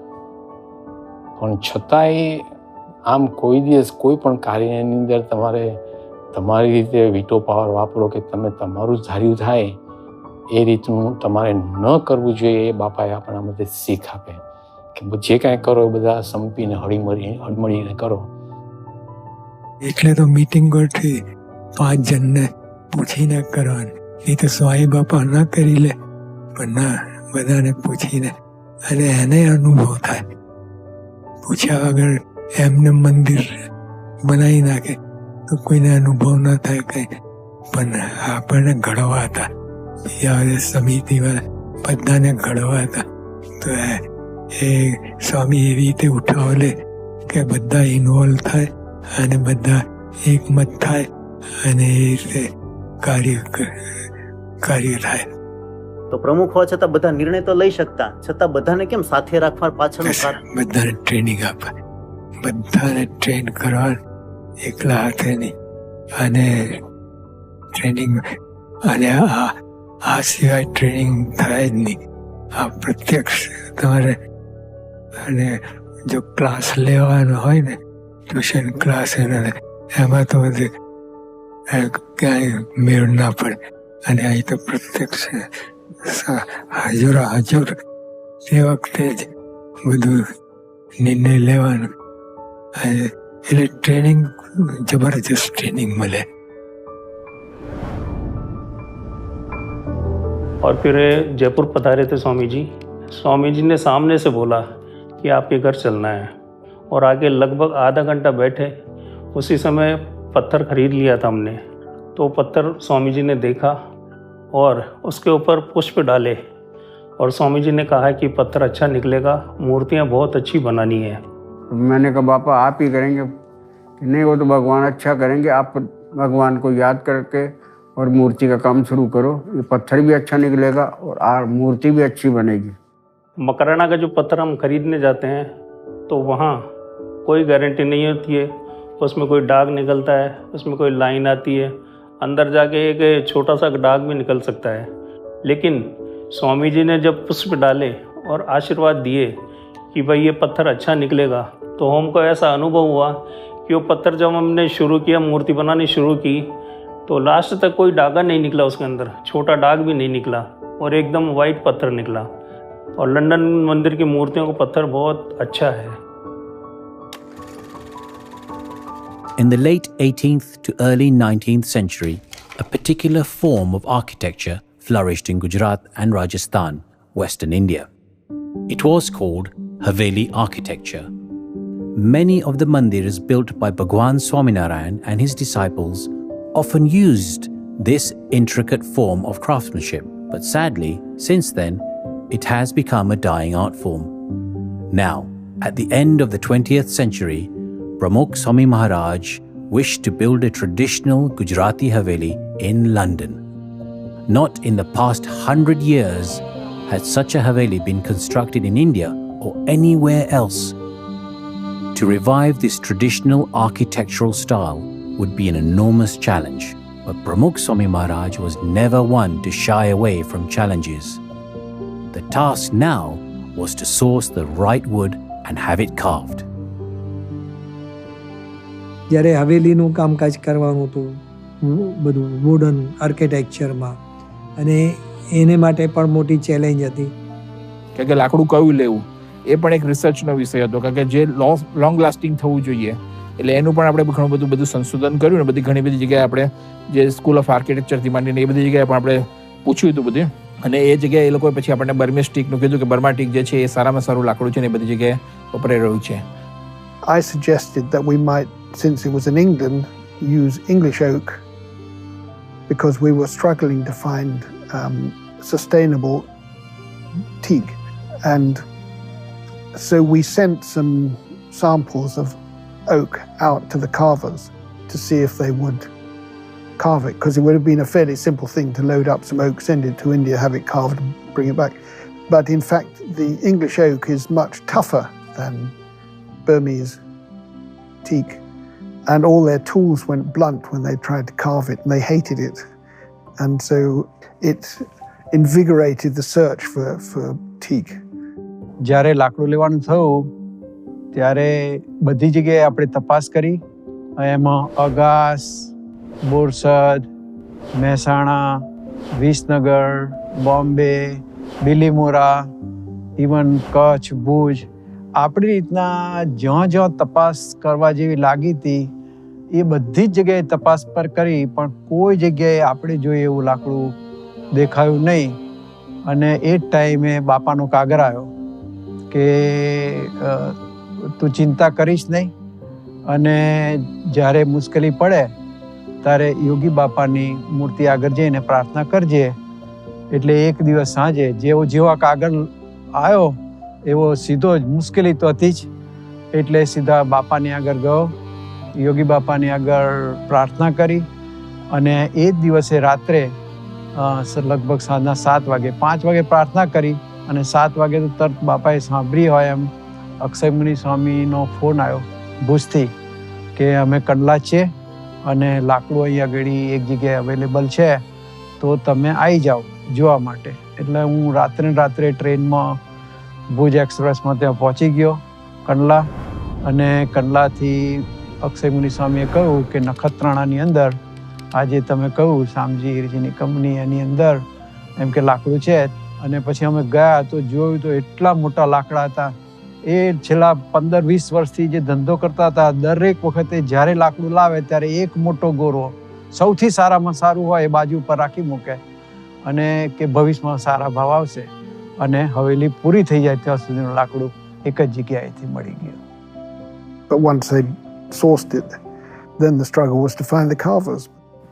પણ છતાંય આમ કોઈ દિવસ કોઈ પણ કાર્યની અંદર તમારે તમારી રીતે વીટો પાવર વાપરો કે તમે તમારું જ ધાર્યું થાય એ રીતનું તમારે ન કરવું જોઈએ. એ બાપાએ આપણા માટે શીખ આપે કે જે કાંઈ કરો એ બધા સંપીને હળીમળીને કરો. એટલે તો મીટિંગ ગોઠવી 5 જણને પૂછીને કરવાની, નહીં તો સ્વામી બાપા ના કરી લે, પણ ના, બધાને પૂછીને, અને એને અનુભવ થાય. પૂછ્યા વગર એમને મંદિર બનાવી નાખે તો કોઈને અનુભવ ન થાય કંઈ. પણ આપણને ઘડવા હતા, સમિતિવાળા બધાને ઘડવા હતા. તો એ સ્વામી એવી રીતે ઉઠાવલે કે બધા ઇન્વોલ્વ થાય અને બધા એકમત થાય અને એ રીતે કાર્ય થાય. તો પ્રમુખ હોવા છતાં બધા નિર્ણય તો લઈ શકતા, છતાં બધાને કેમ સાથે રાખવા પાછળનું કારણ? બધાને ટ્રેનિંગ આપે, બધાને ટ્રેન કરવા, એકલા હાથે નહીં. અને ટ્રેનિંગ, અને આ સિવાય ટ્રેનિંગ થાય જ નહીં. આ પ્રત્યક્ષ તમારે, અને જો ક્લાસ લેવાનો હોય ને, ટ્યુશન ક્લાસ એમાં તો ક્યાંય મેળ ના પડે. અને અહીં તો પ્રત્યક્ષ હાજર તે વખતે જ બધું નિર્ણય લેવાનો. એટલે ટ્રેનિંગ, જબરજસ્ત ટ્રેનિંગ મળે. और फिर जयपुर पधारे थे स्वामी जी ने सामने से बोला कि आपके घर चलना है, और आगे लगभग आधा घंटा बैठे. उसी समय पत्थर खरीद लिया था हमने. तो पत्थर स्वामी जी ने देखा और उसके ऊपर पुष्प डाले और स्वामी जी ने कहा कि पत्थर अच्छा निकलेगा, मूर्तियाँ बहुत अच्छी बनानी है। मैंने कहा बापा आप ही करेंगे? नहीं, वो तो भगवान अच्छा करेंगे, आप भगवान को याद करके और मूर्ति का काम शुरू करो, ये पत्थर भी अच्छा निकलेगा और मूर्ति भी अच्छी बनेगी। मकराना का जो पत्थर हम खरीदने जाते हैं तो वहाँ कोई गारंटी नहीं होती है, उसमें कोई दाग निकलता है, उसमें कोई लाइन आती है, अंदर जाके एक छोटा सा दाग भी निकल सकता है। लेकिन स्वामी जी ने जब पुष्प डाले और आशीर्वाद दिए कि भाई ये पत्थर अच्छा निकलेगा, तो हमको ऐसा अनुभव हुआ कि वो पत्थर जब हमने शुरू किया, मूर्ति बनानी शुरू की, तो लास्ट तक कोई दागा नहीं निकला, उसके अंदर छोटा दाग भी नहीं निकला और एकदम वाइट पत्थर निकला। और लंदन मंदिर की मूर्तियों का पत्थर बहुत अच्छा है। In the late 18th to early 19th century, a particular form of architecture flourished in Gujarat and Rajasthan, Western India. It was called Haveli architecture. Many of the mandirs built by Bhagwan Swaminarayan and his disciples often used this intricate form of craftsmanship, but sadly, since then, it has become a dying art form. Now, at the end of the 20th century, Pramukh Swami Maharaj wished to build a traditional Gujarati Haveli in London. Not in the past 100 years had such a Haveli been constructed in India or anywhere else. To revive this traditional architectural style would be an enormous challenge, but Pramukh Swami Maharaj was never one to shy away from challenges. The task now was to source the right wood and have it carved. જ્યારે હવેલીનું કામકાજ કરવાનું હતું બધું wooden આર્કિટેક્ચરમાં, અને એને માટે પણ મોટી ચેલેન્જ હતી કે લાકડું કયું લેવું એ પણ એક રિસર્ચનો વિષય હતો, કારણ કે જે લોંગ લાસ્ટિંગ થવું જોઈએ એટલે એનું પણ આપણે ઘણું બધું સંશોધન કર્યું ને બધી ઘણી બધી જગ્યાએ આપણે જે સ્કૂલ ઓફ આર્કિટેક્ચરથી માંડીને એ બધી જગ્યાએ પણ આપણે પૂછ્યું હતું બધું, અને એ જગ્યાએ એ લોકોએ પછી આપણને બર્મેસ ટીકનું કીધું કે બર્મા ટીક જે છે એ સારામાં સારું લાકડું છે ને એ બધી જગ્યાએ વપરાઈ રહ્યું છે. I suggested that we might, since it was in England, use English oak because we were struggling to find sustainable teak. And so we sent some samples of oak out to the carvers to see if they would carve it, because it would have been a fairly simple thing to load up some oak, send it to India, have it carved and bring it back. But in fact, the English oak is much tougher than Burmese teak, and all their tools went blunt when they tried to carve it, and they hated it. And so it invigorated the search for teak. જ્યારે લાકડું લેવાનું થયું ત્યારે બધી જગ્યાએ આપણે તપાસ કરી, એમાં અગાસ, બોરસદ, મહેસાણા, વિસનગર, બોમ્બે, બિલીમોરા, ઇવન કચ્છ, ભુજ, આપણી રીતના જ્યાં તપાસ કરવા જેવી લાગી હતી એ બધી જ જગ્યાએ તપાસ પર કરી, પણ કોઈ જગ્યાએ આપણે જોઈએ એવું લાકડું દેખાયું નહીં. અને એ જ ટાઈમે બાપાનો કાગર આવ્યો કે તું ચિંતા કરીશ નહીં, અને જ્યારે મુશ્કેલી પડે ત્યારે યોગી બાપાની મૂર્તિ આગળ જઈને પ્રાર્થના કરજે. એટલે એક દિવસ સાંજે જેવો કાગળ આવ્યો એવો સીધો જ, મુશ્કેલી તો હતી જ, એટલે સીધા બાપાની આગળ ગયો, યોગી બાપાની આગળ પ્રાર્થના કરી, અને એ જ દિવસે રાત્રે લગભગ સાંજના 7 વાગે 5 વાગે પ્રાર્થના કરી, અને 7 વાગે તો તરત બાપાએ સાંભળી હોય એમ અક્ષયમુનિ સ્વામીનો ફોન આવ્યો ભુજથી કે અમે કંડલા છીએ અને લાકડું અહીંયા આગળ એક જગ્યાએ અવેલેબલ છે, તો તમે આવી જાઓ જોવા માટે. એટલે હું રાત્રે ટ્રેનમાં ભુજ એક્સપ્રેસમાં ત્યાં પહોંચી ગયો કંડલા, અને કંડલાથી અક્ષયમુનિ સ્વામીએ કહ્યું કે નખત્રાણાની અંદર આજે તમે કહ્યું શામજી હિરજીની કંપની એની અંદર એમ કે લાકડું છે. અને પછી અમે ગયા તો જોયું તો એટલા મોટા લાકડા હતા. એ છેલ્લા 15-20 વર્ષથી જે ધંધો કરતા હતા, દરેક વખતે જ્યારે લાકડું લાવે ત્યારે એક મોટો ગોરો સૌથી સારામાં સારું હોય એ બાજુ ઉપર રાખી મૂકે, અને કે ભવિષ્યમાં સારા ભાવ આવશે, અને હવેલી પૂરી થઈ જાય ત્યાં સુધીનું લાકડું એક જ જગ્યાએથી મળી ગયું. But once they sourced it, then the struggle was to find the carvers.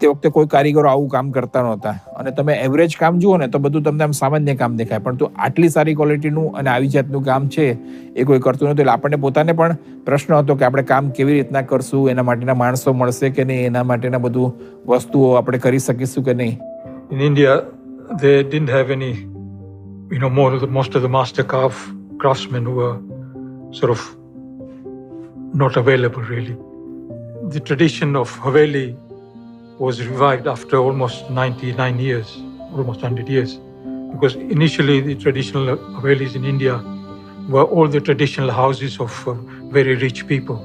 તે વખતે કોઈ કારીગરો આવું કામ કરતા નહોતા, અને તમે એવરેજ કામ જુઓ ને તો બધું તમને આમ સામાન્ય કામ દેખાય, પણ તો આટલી સારી ક્વોલિટીનું અને આવી જાતનું કામ છે એ કોઈ કરતું નહોતું. એટલે આપણને પોતાને પણ પ્રશ્ન હતો કે આપણે કામ કેવી રીતના કરશું, એના માટેના માણસો મળશે કે નહીં, એના માટેના બધું વસ્તુઓ આપણે કરી શકીશું કે નહીં. In India, they didn't have any, most of the master craftsmen who were sort of not available really. The tradition of Haveli was revived after almost 99 years, almost 100 years. Because initially the traditional Havelis in India were all the traditional houses of very rich people.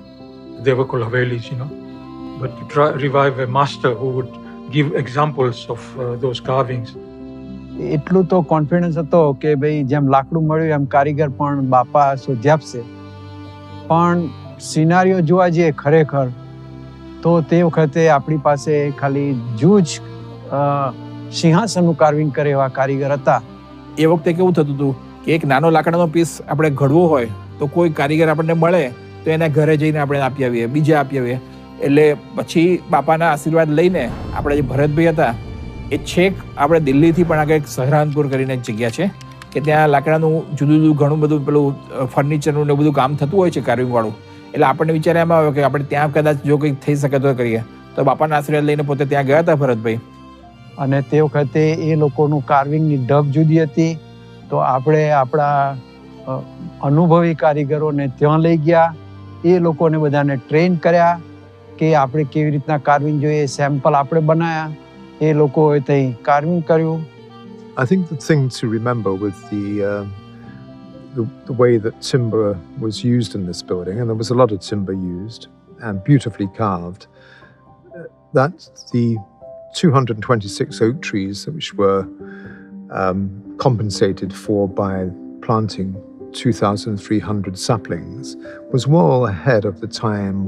They were called Havelis, But to try revive a master who would give examples of those carvings. એટલું તો confidence હતો કે ભાઈ જેમ લાકડું મળ્યું એમ કારીગર પણ બાપા શોધી આપશે. પણ સિનારીઓ જોવા જઈએ ખરેખર તો તે વખતે આપણી પાસે ખાલી જૂજ સિંહાસનનું કાર્વિંગ કરે એવા કારીગર હતા. એ વખતે કેવું થતું હતું કે એક નાનો લાકડાનો પીસ આપણે ઘડવો હોય તો કોઈ કારીગર આપણને મળે તો એના ઘરે જઈને આપણે આપી આવીએ, બીજા આપી આવીએ. એટલે પછી બાપાના આશીર્વાદ લઈને આપણે જે ભરતભાઈ હતા એ છેક આપણે દિલ્હીથી પણ આગળ સહરાનપુર કરીને એક જગ્યા છે કે ત્યાં લાકડાનું જુદું જુદું ઘણું બધું પેલું ફર્નિચરનું ને બધું કામ થતું હોય છે કાર્વિંગ વાળું. એટલે આપણને વિચાર એમ આવ્યો કે આપણે ત્યાં કદાચ જો કંઈક થઈ શકે તો કરીએ. તો બાપાના આશીર્વાદ લઈને પોતે ત્યાં ગયા હતા ભરતભાઈ. અને તે વખતે એ લોકોનું કાર્વિંગની ઢબ જુદી હતી. તો આપણે આપણા અનુભવી કારીગરોને ત્યાં લઈ ગયા, એ લોકોને બધાને ટ્રેન કર્યા કે આપણે કેવી રીતના કાર્વિંગ જોઈએ, સેમ્પલ આપણે બનાવ્યા, એ લોકોએ ત્યાં કાર્વિંગ કર્યું. I think the thing to remember with the way that timber was used in this building, and there was a lot of timber used and beautifully carved, that the 226 oak trees which were compensated for by planting 2,300 saplings was well ahead of the time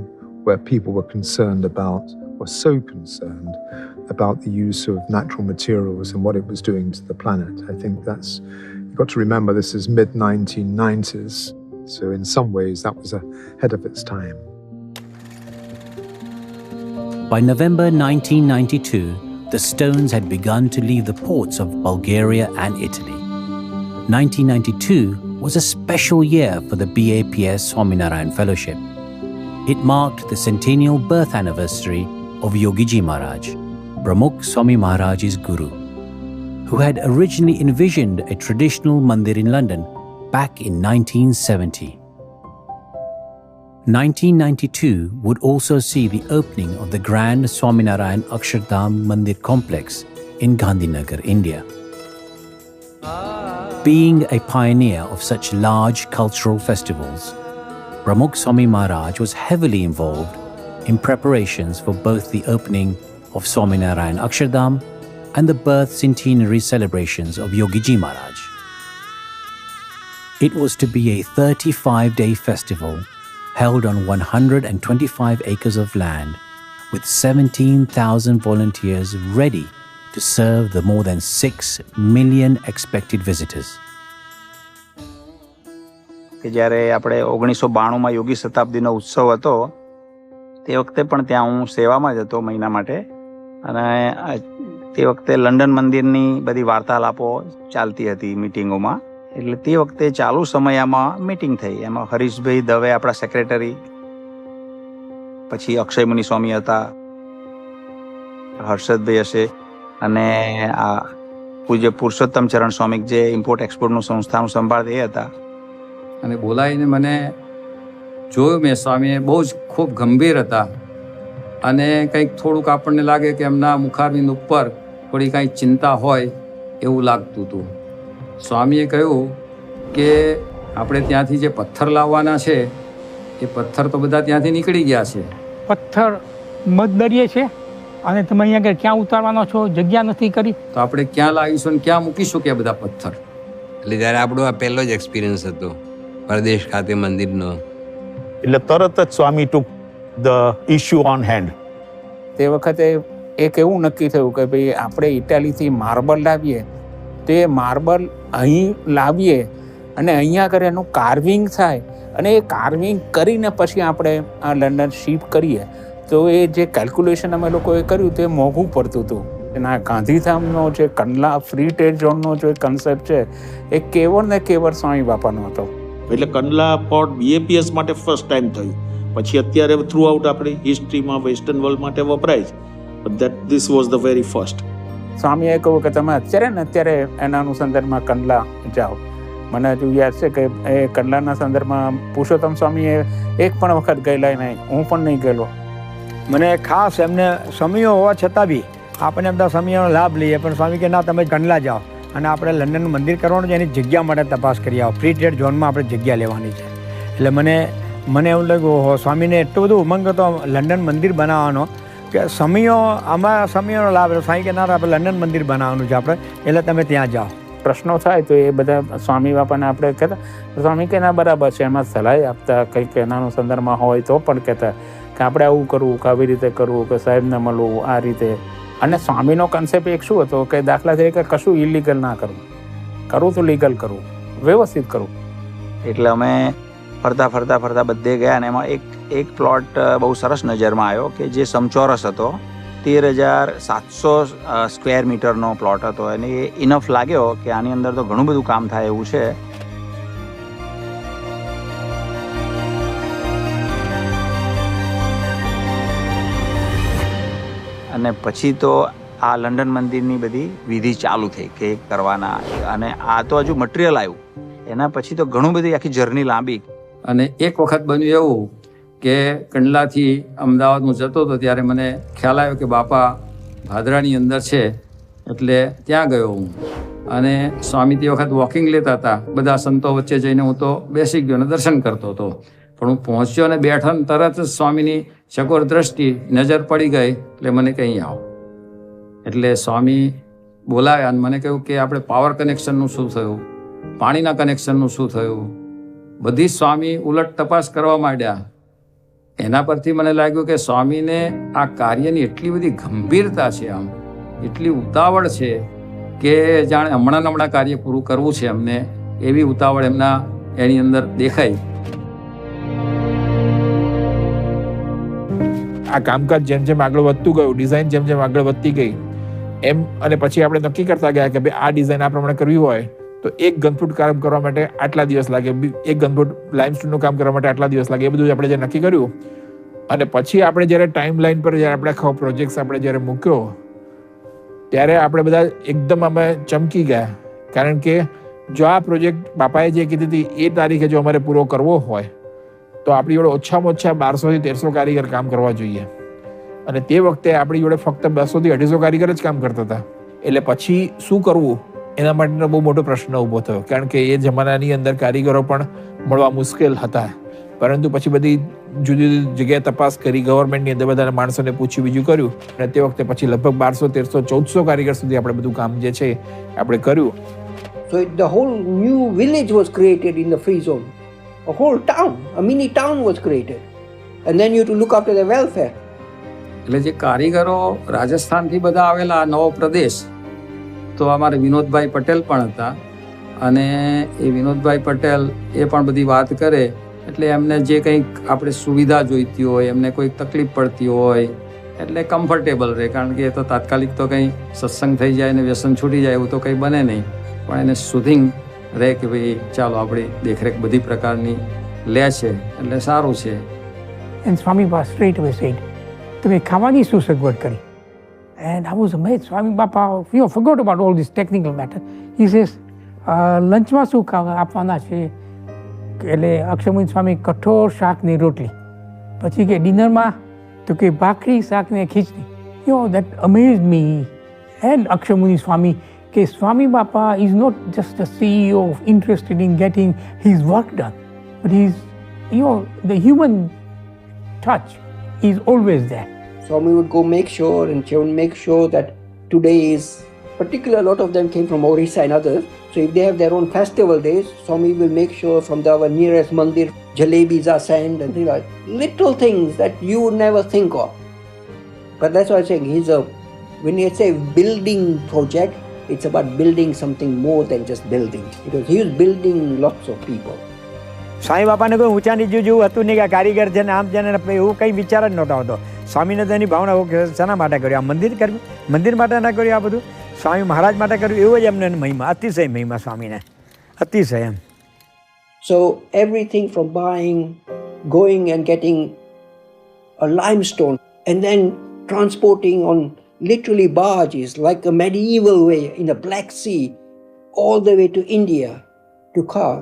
where people were concerned about, or so concerned about the use of natural materials and what it was doing to the planet. I think you've got to remember this is mid-1990s, so in some ways that was ahead of its time. By November 1992, the stones had begun to leave the ports of Bulgaria and Italy. 1992 was a special year for the BAPS Swaminarayan Fellowship. It marked the centennial birth anniversary of Yogiji Maharaj, Pramukh Swami Maharaj's guru, who had originally envisioned a traditional mandir in London back in 1970. 1992 would also see the opening of the Grand Swaminarayan Akshardham Mandir complex in Gandhinagar, India. Being a pioneer of such large cultural festivals, Pramukh Swami Maharaj was heavily involved in preparations for both the opening of Swaminarayan Akshardham and the birth centenary celebrations of Yogiji Maharaj. It was to be a 35-day festival held on 125 acres of land with 17,000 volunteers ready to serve the more than 6 million expected visitors. કે જ્યારે આપણે 1992માં યોગી શતાબ્દીનો ઉત્સવ હતો તે વખતે પણ ત્યાં હું સેવામાં જ હતો મહિના માટે, અને તે વખતે લંડન મંદિરની બધી વાર્તાલાપો ચાલતી હતી મિટિંગોમાં. એટલે તે વખતે ચાલુ સમયમાં મિટિંગ થઈ. એમાં હરીશભાઈ દવે આપણા સેક્રેટરી, પછી અક્ષયમુનિ સ્વામી હતા, હર્ષદભાઈ હશે, અને આ પૂજ્ય પુરુષોત્તમ ચરણ સ્વામી જે ઇમ્પોર્ટ એક્સપોર્ટનું સંસ્થાનું સંભાળતા એ હતા. અને બોલાવીને મને જોયું મેં, સ્વામી બહુ જ ખૂબ ગંભીર હતા અને કંઈક થોડુંક આપણને લાગે કે એમના મુખારવિંદ ઉપર થોડી કાંઈ ચિંતા હોય એવું લાગતું હતું. સ્વામીએ કહ્યું કે આપણે ત્યાંથી જે પથ્થર લાવવાના છે એ પથ્થર તો બધા ત્યાંથી નીકળી ગયા છે. પથ્થર મધદરિયે છે અને તમે અહીંયા આગળ ક્યાં ઉતારવાનો છો, જગ્યા નથી કરી, તો આપણે ક્યાં લાવીશું ને ક્યાં મૂકીશું કે બધા પથ્થર. એટલે જ્યારે આપણો આ પહેલો જ એક્સપિરિયન્સ હતો પરદેશ ખાતે મંદિરનો, એટલે તરત જ Swami took the issue on hand. તે વખતે એક એવું નક્કી થયું કે ભાઈ આપણે ઇટાલીથી માર્બલ લાવીએ, તે માર્બલ અહીં લાવીએ અને અહીંયા આગળ એનું કાર્વિંગ થાય અને એ કાર્વિંગ કરીને પછી આપણે આ લંડન શિફ્ટ કરીએ તો એ જે કેલ્ક્યુલેશન અમે લોકોએ કર્યું તે મોંઘું પડતું હતું. એના ગાંધીધામનો જે કંડલા ફ્રી ટ્રેડ ઝોનનો જે કન્સેપ્ટ છે એ કેવળ ને કેવળ સ્વામી બાપાનો હતો. એટલે કંડલા પોર્ટ BAPS માટે ફર્સ્ટ ટાઈમ થયું. પછી અત્યારે થ્રુ આઉટ આપણી હિસ્ટ્રીમાં વેસ્ટર્ન વર્લ્ડ માટે વપરાય છે, but that this was the very first. સ્વામીએ કહ્યું કે તમે અત્યારે એના અનુસંધાનમાં કંડલા જાઓ. મને હજુ યાદ છે કે એ કંડલાના સંદર્ભમાં પુરુષોત્તમ સ્વામીએ એક પણ વખત ગયેલા નહીં, હું પણ નહીં ગયેલો. મને ખાસ એમને સમયો હોવા છતાં બી આપણે બધા સમયનો લાભ લઈએ, પણ સ્વામી કે ના તમે કંડલા જાઓ અને આપણે લંડનનું મંદિર કરવાનું છે, એની જગ્યા માટે તપાસ કરી આવો, ફ્રી ટ્રેડ ઝોનમાં આપણે જગ્યા લેવાની છે. એટલે મને એવું લાગ્યું સ્વામીને એટલું બધું ઉમંગ હતો લંડન મંદિર બનાવવાનો કે અમારા સમયનો લાભ. સ્વામી કે ના આપણે લંડન મંદિર બનાવવાનું છે આપણે, એટલે તમે ત્યાં જાઓ. પ્રશ્નો થાય તો એ બધા સ્વામી બાપાને આપણે કહેતા, સ્વામી કે ના બરાબર છે, એમાં સલાહ આપતા, કંઈક એનાનું સંદર્ભમાં હોય તો પણ કહેતા કે આપણે આવું કરવું કે આવી રીતે કરવું કે સાહેબને મળવું આ રીતે. અને સ્વામીનો કન્સેપ્ટ એક શું હતો કે દાખલા તરીકે કશું ઇલીગલ ના કરવું તો લીગલ કરવું, વ્યવસ્થિત કરવું. એટલે અમે ફરતા બધે ગયા અને એમાં એક પ્લોટ બહુ સરસ નજરમાં આવ્યો કે જે સમચોરસ હતો, 13,700 સ્ક્વેર મીટરનો પ્લોટ હતો. અને એ ઇનફ લાગ્યો કે આની અંદર તો ઘણું બધું કામ થાય એવું છે. અને પછી તો આ લંડન મંદિરની બધી વિધિ ચાલુ થઈ કે કરવાના, અને આ તો હજુ મટીરિયલ આવ્યું. એના પછી તો ઘણું બધી આખી જર્ની લાંબી. અને એક વખત બન્યું એવું કે કંડલાથી અમદાવાદ હું જતો હતો ત્યારે મને ખ્યાલ આવ્યો કે બાપા ભાદરાની અંદર છે, એટલે ત્યાં ગયો હું. અને સ્વામી તે વખત વોકિંગ લેતા હતા, બધા સંતો વચ્ચે જઈને હું તો બેસી ગયો અને દર્શન કરતો હતો. પણ હું પહોંચ્યો અને બેઠો ને તરત જ સ્વામીની ચકોર દ્રષ્ટિ નજર પડી ગઈ, એટલે મને કહી આવો. એટલે સ્વામી બોલાવ્યા અને મને કહ્યું કે આપણે પાવર કનેક્શનનું શું થયું, પાણીના કનેક્શનનું શું થયું, બધી સ્વામી ઉલટ તપાસ કરવા માંડ્યા. એના પરથી મને લાગ્યું કે સ્વામીને આ કાર્યની એટલી બધી ગંભીરતા છે, આમ એટલી ઉતાવળ છે કે જાણે હમણાં કાર્ય પૂરું કરવું છે અમને, એવી ઉતાવળ એની અંદર દેખાઈ. આ કામકાજ જેમ જેમ આગળ વધતું ગયું, ડિઝાઇન જેમ જેમ આગળ વધતી ગઈ એમ, અને પછી આપણે નક્કી કરતા ગયા કે ભાઈ આ ડિઝાઇન આ પ્રમાણે કરવી હોય તો એક ઘનફૂટ કામ કરવા માટે આટલા દિવસ લાગે, એક ઘનફૂટ લાઇમસ્ટોનનું કામ કરવા માટે આટલા દિવસ લાગે, એ બધું આપણે જે નક્કી કર્યું. અને પછી આપણે જ્યારે ટાઈમ લાઈન પર જ્યારે આપણે આખો પ્રોજેક્ટ આપણે જ્યારે મૂક્યો ત્યારે આપણે બધા એકદમ અમે ચમકી ગયા. કારણ કે જો આ પ્રોજેક્ટ બાપાએ જે કીધી હતી એ તારીખે જો અમારે પૂરો કરવો હોય તો આપણી જોડે ઓછામાં ઓછા 1200 થી 1300 કારીગર કામ કરવા જોઈએ. અને તે વખતે આપણી જોડે ફક્ત 200 થી 250 કારીગર જ કામ કરતા હતા. એટલે પછી શું કરવું એના માટેનો બહુ મોટો પ્રશ્ન ઊભો થયો. કારણ કે એ જમાનાની અંદર કારીગરો પણ મળવા મુશ્કેલ હતા. પરંતુ પછી બધી જુદી જુદી જગ્યાએ તપાસ કરી, ગવર્મેન્ટની અંદર બધા માણસોને પૂછી બીજું કર્યું, અને તે વખતે પછી લગભગ 1200, 1300, 1400 કારીગર સુધી આપણે બધું કામ જે છે આપણે કર્યું. So the whole new village was created in the free zone. A whole town, a mini town was created. And then you have to look after their welfare. એટલે જે કારીગરો રાજસ્થાનથી બધા આવેલા નવો પ્રદેશ, તો અમારે વિનોદભાઈ પટેલ પણ હતા. અને એ વિનોદભાઈ પટેલ એ પણ બધી વાત કરે, એટલે એમને જે કંઈક આપણે સુવિધા જોઈતી હોય, એમને કોઈ તકલીફ પડતી હોય એટલે કમ્ફર્ટેબલ રહે. કારણ કે એ તો તાત્કાલિક તો કંઈ સત્સંગ થઈ જાય ને વ્યસન છૂટી જાય એવું તો કંઈ બને નહીં, પણ એને સુધિંગ રહે કે ભાઈ ચાલો આપણી દેખરેખ બધી પ્રકારની લે છે એટલે સારું છે. And Swami Baba straight away said, તમે ખાવાની શું સગવડ કરી? And I was amazed. Swami Baba, forgot about all this technical matter. He says, લંચમાં શું આપવાના છે? એટલે અક્ષયમુનિ સ્વામી કઠોળ શાક ને રોટલી. પછી કે ડિનરમાં તો કે ભાખરી શાક ને ખીચડી. That amazed me. And Akshamuni Swami, કે Swami Baba is not just a CEO interested in getting his work done, but he's, the human touch is always there. Swami would go make sure, and she would make sure that today is particular. A lot of them came from Orissa and others. So if they have their own festival days, Swami will make sure from our nearest mandir, jalebis are sent and things like little things that you would never think of. But that's what I'm saying. When you say building project, it's about building something more than just building. Because he was building lots of people. સ્વામી બાપાને કોઈ ઊંચા નીચું જેવું હતું નહીં કે કારીગર છે ને આમ છે ને એવું કંઈ વિચાર જ નહોતો આવતો. સ્વામીને તો એની ભાવના શેના માટે કર્યું? આ મંદિર કર્યું, મંદિર માટે ના કર્યું, આ બધું સ્વામી મહારાજ માટે કર્યું, એવું જ એમને મહિમા, અતિશય મહિમા સ્વામીને, અતિશય એમ. So everything from buying, going and getting a limestone and then transporting on literally barges like a medieval way in the Black Sea all the way to India to car.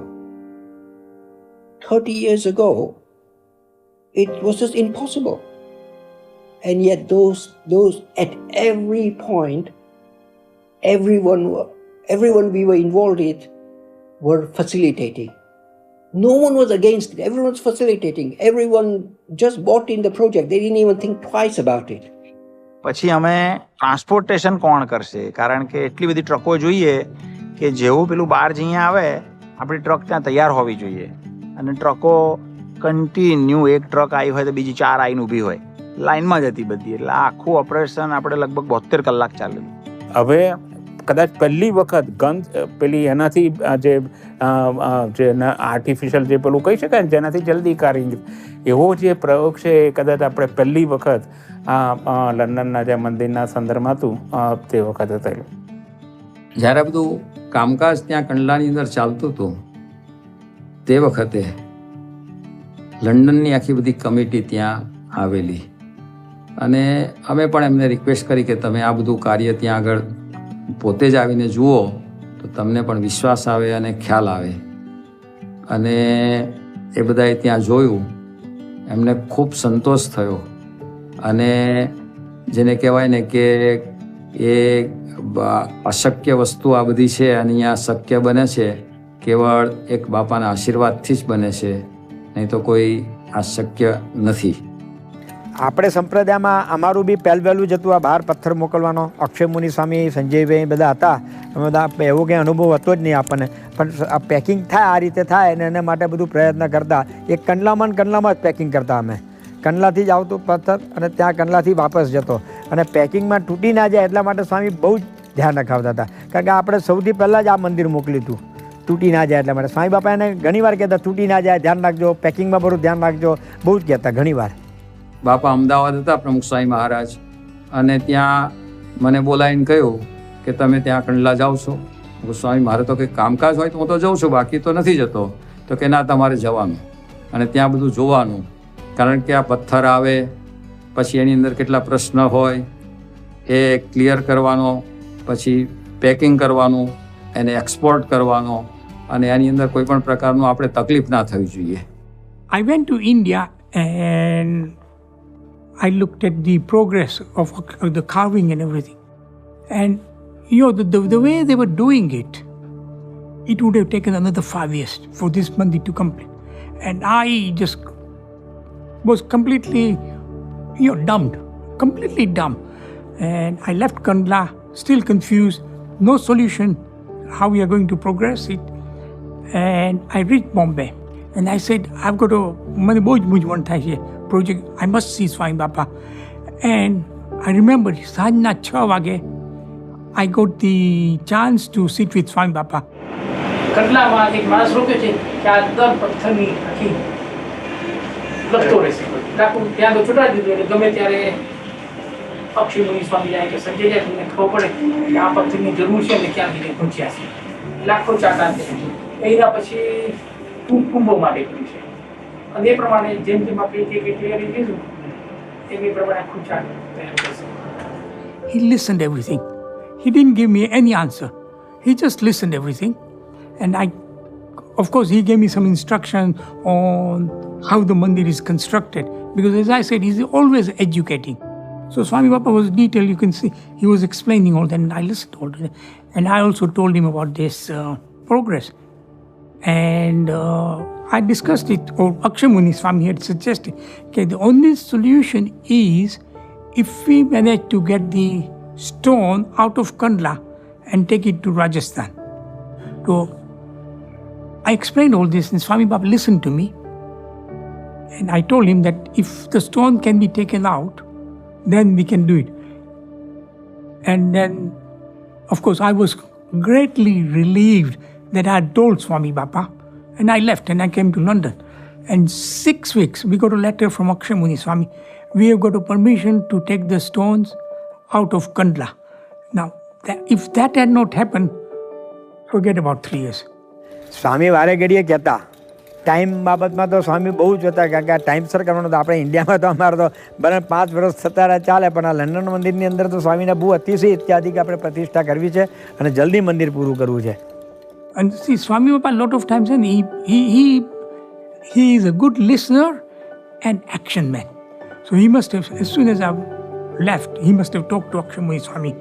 30 years ago, it was just impossible. And yet those at every point, everyone we were involved with were facilitating. No one was against it. Everyone was facilitating. Everyone just bought in the project. They didn't even think twice about it. પછી અમે transportation કોણ કરશે? કારણ કે એટલી બધી ટ્રકો જોઈએ કે જેવું પેલું બાર અહીંયા આવે આપણી ટ્રક ત્યાં તૈયાર હોવી જોઈએ. અને ટ્રકો કન્ટિન્યુ, એક ટ્રક આવી હોય તો બીજી 4 આવીને ઊભી હોય, લાઇનમાં જ હતી બધી. એટલે આખું ઓપરેશન આપણે લગભગ 72 કલાક ચાલેલું. હવે કદાચ પહેલી વખત ગંધ પેલી એનાથી જે આર્ટિફિશિયલ જે પેલું કહી શકાય ને જેનાથી જલ્દી કાઢી, એવો જે પ્રયોગ છે એ કદાચ આપણે પહેલી વખત લંડનના જે મંદિરના સંદર્ભમાં હતું તે વખતે થયેલું. જ્યારે બધું કામકાજ ત્યાં કંડલાની અંદર ચાલતું હતું તે વખતે લંડનની આખી બધી કમિટી ત્યાં આવેલી અને અમે પણ એમને રિક્વેસ્ટ કરી કે તમે આ બધું કાર્ય ત્યાં આગળ પોતે જ આવીને જુઓ તો તમને પણ વિશ્વાસ આવે અને ખ્યાલ આવે. અને એ બધાએ ત્યાં જોયું, એમને ખૂબ સંતોષ થયો અને જેને કહેવાય ને કે એ અશક્ય વસ્તુ આ બધી છે અને અહીંયા શક્ય બને છે કેવળ એક બાપાના આશીર્વાદથી જ બને છે, નહીં તો કોઈ આ શક્ય નથી. આપણે સંપ્રદાયમાં અમારું બી પહેલું જ હતું આ બહાર પથ્થર મોકલવાનો. અક્ષયમુનિ સ્વામી, સંજયભાઈ બધા હતા, અમે બધા એવો કંઈ અનુભવ હતો જ નહીં આપણને. પણ આ પેકિંગ થાય આ રીતે થાય અને એના માટે બધું પ્રયત્ન કરતા. એક કંડલામાં જ પેકિંગ કરતા અમે. કંડલાથી જ આવતું પથ્થર અને ત્યાં કંડલાથી વાપસ જતો અને પેકિંગમાં તૂટી ના જાય એટલા માટે સ્વામી બહુ જ ધ્યાન રખાવતા હતા. કારણ કે આપણે સૌથી પહેલાં જ આ મંદિર મોકલ્યું હતું, તૂટી ના જાય એટલા માટે. સ્વામી બાપા એને ઘણી વાર કહેતા તૂટી ના જાય, ધ્યાન રાખજો, પેકિંગમાં બધું ધ્યાન રાખજો, બહુ જ કહેતા ઘણી વાર. બાપા અમદાવાદ હતા પ્રમુખ સ્વામી મહારાજ, અને ત્યાં મને બોલાવીને કહ્યું કે તમે ત્યાં કંડલા જાઓ છો? સ્વામી મારે તો કંઈક કામકાજ હોય તો હું તો જાઉં છું, બાકી તો નથી જતો. તો કે ના, તમારે જવાનું અને ત્યાં બધું જોવાનું, કારણ કે આ પથ્થર આવે પછી એની અંદર કેટલા પ્રશ્ન હોય એ ક્લિયર કરવાનો, પછી પેકિંગ કરવાનું, એને એક્સપોર્ટ કરવાનો અને એની અંદર કોઈ પણ પ્રકારનું આપણે તકલીફ ના થવી જોઈએ. I went to India and I looked at the progress of the carving and everything. And the way they were doing it, it would have taken another 5 years for this mandir to complete. And I just was completely completely dumb. And I left Kandla still confused, no solution how we are going to progress it. And I reached Bombay and I said, I've got a project, I must see Swami Bapa. And I remember Sanjna 6 વાગે I got the chance to sit with Swami Bapa. કંડલામાં એક માણસ રોક્યો છે કે આ દર પથ્થરની આખી લખતો રહેશે. ત્યાં તો છૂટા દીધું એટલે ગમે ત્યારે અક્ષયમુનિ સ્વામી જાય કે સંજય જાય તમને ખબર પડે કે આ પથ્થરની જરૂર છે ને ક્યાં સુધી પહોંચ્યા છે. લાખો ચાકા છે એના પછી કુંભો માટે કર્યું છે અને એ પ્રમાણે જેમ જેમ આપણે જે ક્લિયરી કીધું એમ એ પ્રમાણે આખું ચાક તૈયાર કરશે. He listened everything. He didn't give me any answer. He just listened everything. And of course, he gave me some instruction on how the mandir is constructed. Because as I said, he's always educating. So Swami Bapa was detailed, you can see. He was explaining all that and I listened to all that. And I also told him about this progress. And I discussed it, or Akshamuni Swami had suggested, okay, the only solution is if we manage to get the stone out of Kandla and take it to Rajasthan. So I explained all this and Swami Baba listened to me. And I told him that if the stone can be taken out, then we can do it. And then, of course, I was greatly relieved that I had told Swami Baba And I left and I came to London. And 6 weeks, we got a letter from Akshay Muni Swami. We have got a permission to take the stones out of Kandla. Now, if that had not happened, forget about 3 years. સ્વામી વારે ઘડીએ કહેતા time બાબતમાં તો સ્વામી બહુ જ હતા, કારણ કે આ ટાઈમસર કરવાનું. તો આપણે ઇન્ડિયામાં તો અમારે તો બરાબર 5 વર્ષ થતા રહે ચાલે, પણ આ લંડન મંદિરની અંદર તો સ્વામીને બહુ અતિશય ઇત્યાદિક આપણે પ્રતિષ્ઠા કરવી છે અને જલ્દી મંદિર પૂરું કરવું છે. And see, Swami Baba, a lot of times, and he is a good listener and action man. So he must have, as soon as I left, he must have talked to Akshay Muni Swami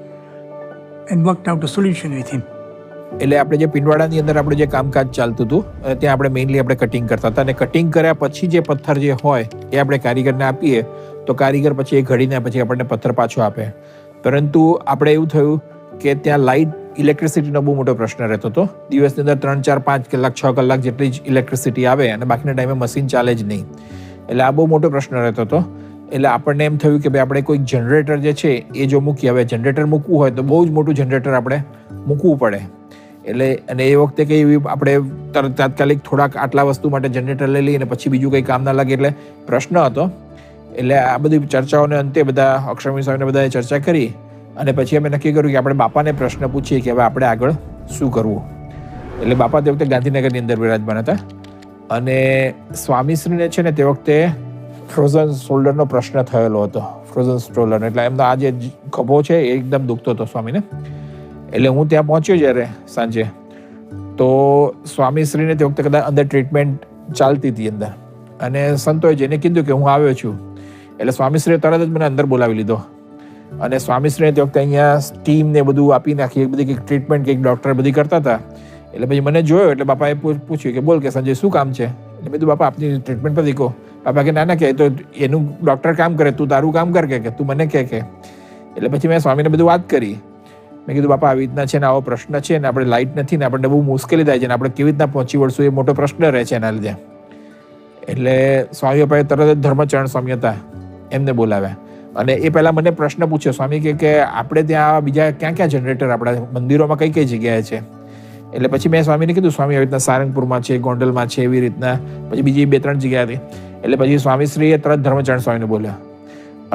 and worked out a solution with him. એટલે આપણે જે પિંડવાડાની અંદર આપણે જે કામકાજ ચાલતું હતું ત્યાં આપણે મેઇનલી આપણે કટિંગ કરતા હતા, અને કટિંગ કર્યા પછી જે પથ્થર જે હોય એ આપણે કારીગરને આપીએ તો કારીગર પછી એ ઘડીને પછી આપણને પથ્થર પાછો આપે. પરંતુ આપણે એવું થયું કે ત્યાં લાઇટ ઇલેક્ટ્રિસિટીનો બહુ મોટો પ્રશ્ન રહેતો હતો. દિવસની અંદર 3, 4, 5 કલાક 6 કલાક જેટલી જ ઇલેક્ટ્રિસિટી આવે અને બાકીના ટાઈમે મશીન ચાલે જ નહીં. એટલે આ બહુ મોટો પ્રશ્ન રહેતો હતો. એટલે આપણને એમ થયું કે ભાઈ આપણે કોઈ જનરેટર જે છે એ જો મૂકીએ, હવે જનરેટર મૂકવું હોય તો બહુ જ મોટું જનરેટર આપણે મૂકવું પડે. એટલે અને એ વખતે કંઈ આપણે તાત્કાલિક થોડાક આટલા વસ્તુ માટે જનરેટર લઈ લઈએ અને પછી બીજું કંઈ કામ ના લાગે, એટલે પ્રશ્ન હતો. એટલે આ બધી ચર્ચાઓને અંતે બધા અક્ષય મુની સ્વામીને બધાએ ચર્ચા કરી અને પછી અમે નક્કી કર્યું કે આપણે બાપાને પ્રશ્ન પૂછીએ કે હવે આપણે આગળ શું કરવું. એટલે બાપા તે વખતે ગાંધીનગરની અંદર બિરાજમાન હતા અને સ્વામીશ્રીને છે ને તે વખતે ફ્રોઝન શોલ્ડરનો પ્રશ્ન થયેલો હતો. ફ્રોઝન શોલ્ડર એટલે એમનો આ જે ખભો છે એ એકદમ દુખતો હતો સ્વામીને. એટલે હું ત્યાં પહોંચ્યો જ્યારે સાંજે, તો સ્વામીશ્રીને તે વખતે કદાચ અંદર ટ્રીટમેન્ટ ચાલતી હતી અંદર, અને સંતોએ જેને કીધું કે હું આવ્યો છું. એટલે સ્વામીશ્રીએ તરત જ મને અંદર બોલાવી લીધો અને સ્વામીશ્રીને તે વખતે અહીંયા સ્ટીમ ને બધું આપી નાખી, બધી કંઈક ટ્રીટમેન્ટ કંઈક ડૉક્ટર બધી કરતા હતા. એટલે પછી મને જોયો એટલે બાપાએ પૂછ્યું કે બોલ કે સંજય શું કામ છે? એટલે મેં કીધું બાપા આપની ટ્રીટમેન્ટ પર કહો. બાપા કે ના કે તો એનું ડૉક્ટર કામ કરે, તું તારું કામ કર કે તું મને કે. એટલે પછી મેં સ્વામીને બધું વાત કરી. મેં કીધું બાપા આવી રીતના છે ને આવો પ્રશ્ન છે ને આપણે લાઇટ નથી ને આપણને બહુ મુશ્કેલી થાય છે ને આપણે કેવી રીતના પહોંચી વળશું એ મોટો પ્રશ્ન રહે છે એના લીધે. એટલે સ્વામી બાપાએ તરત જ ધર્મચરણ સ્વામી હતા એમને બોલાવ્યા અને એ પહેલાં મને પ્રશ્ન પૂછ્યો સ્વામી કે આપણે ત્યાં બીજા ક્યાં ક્યાં જનરેટર આપણા મંદિરોમાં કઈ કઈ જગ્યાએ છે? એટલે પછી મેં સ્વામીને કીધું સ્વામી આવી રીતના સારંગપુરમાં છે, ગોંડલમાં છે, એવી રીતના પછી બીજી 2-3 જગ્યા હતી. એટલે પછી સ્વામીશ્રીએ તરત ધર્મચરણ સ્વામીને બોલ્યા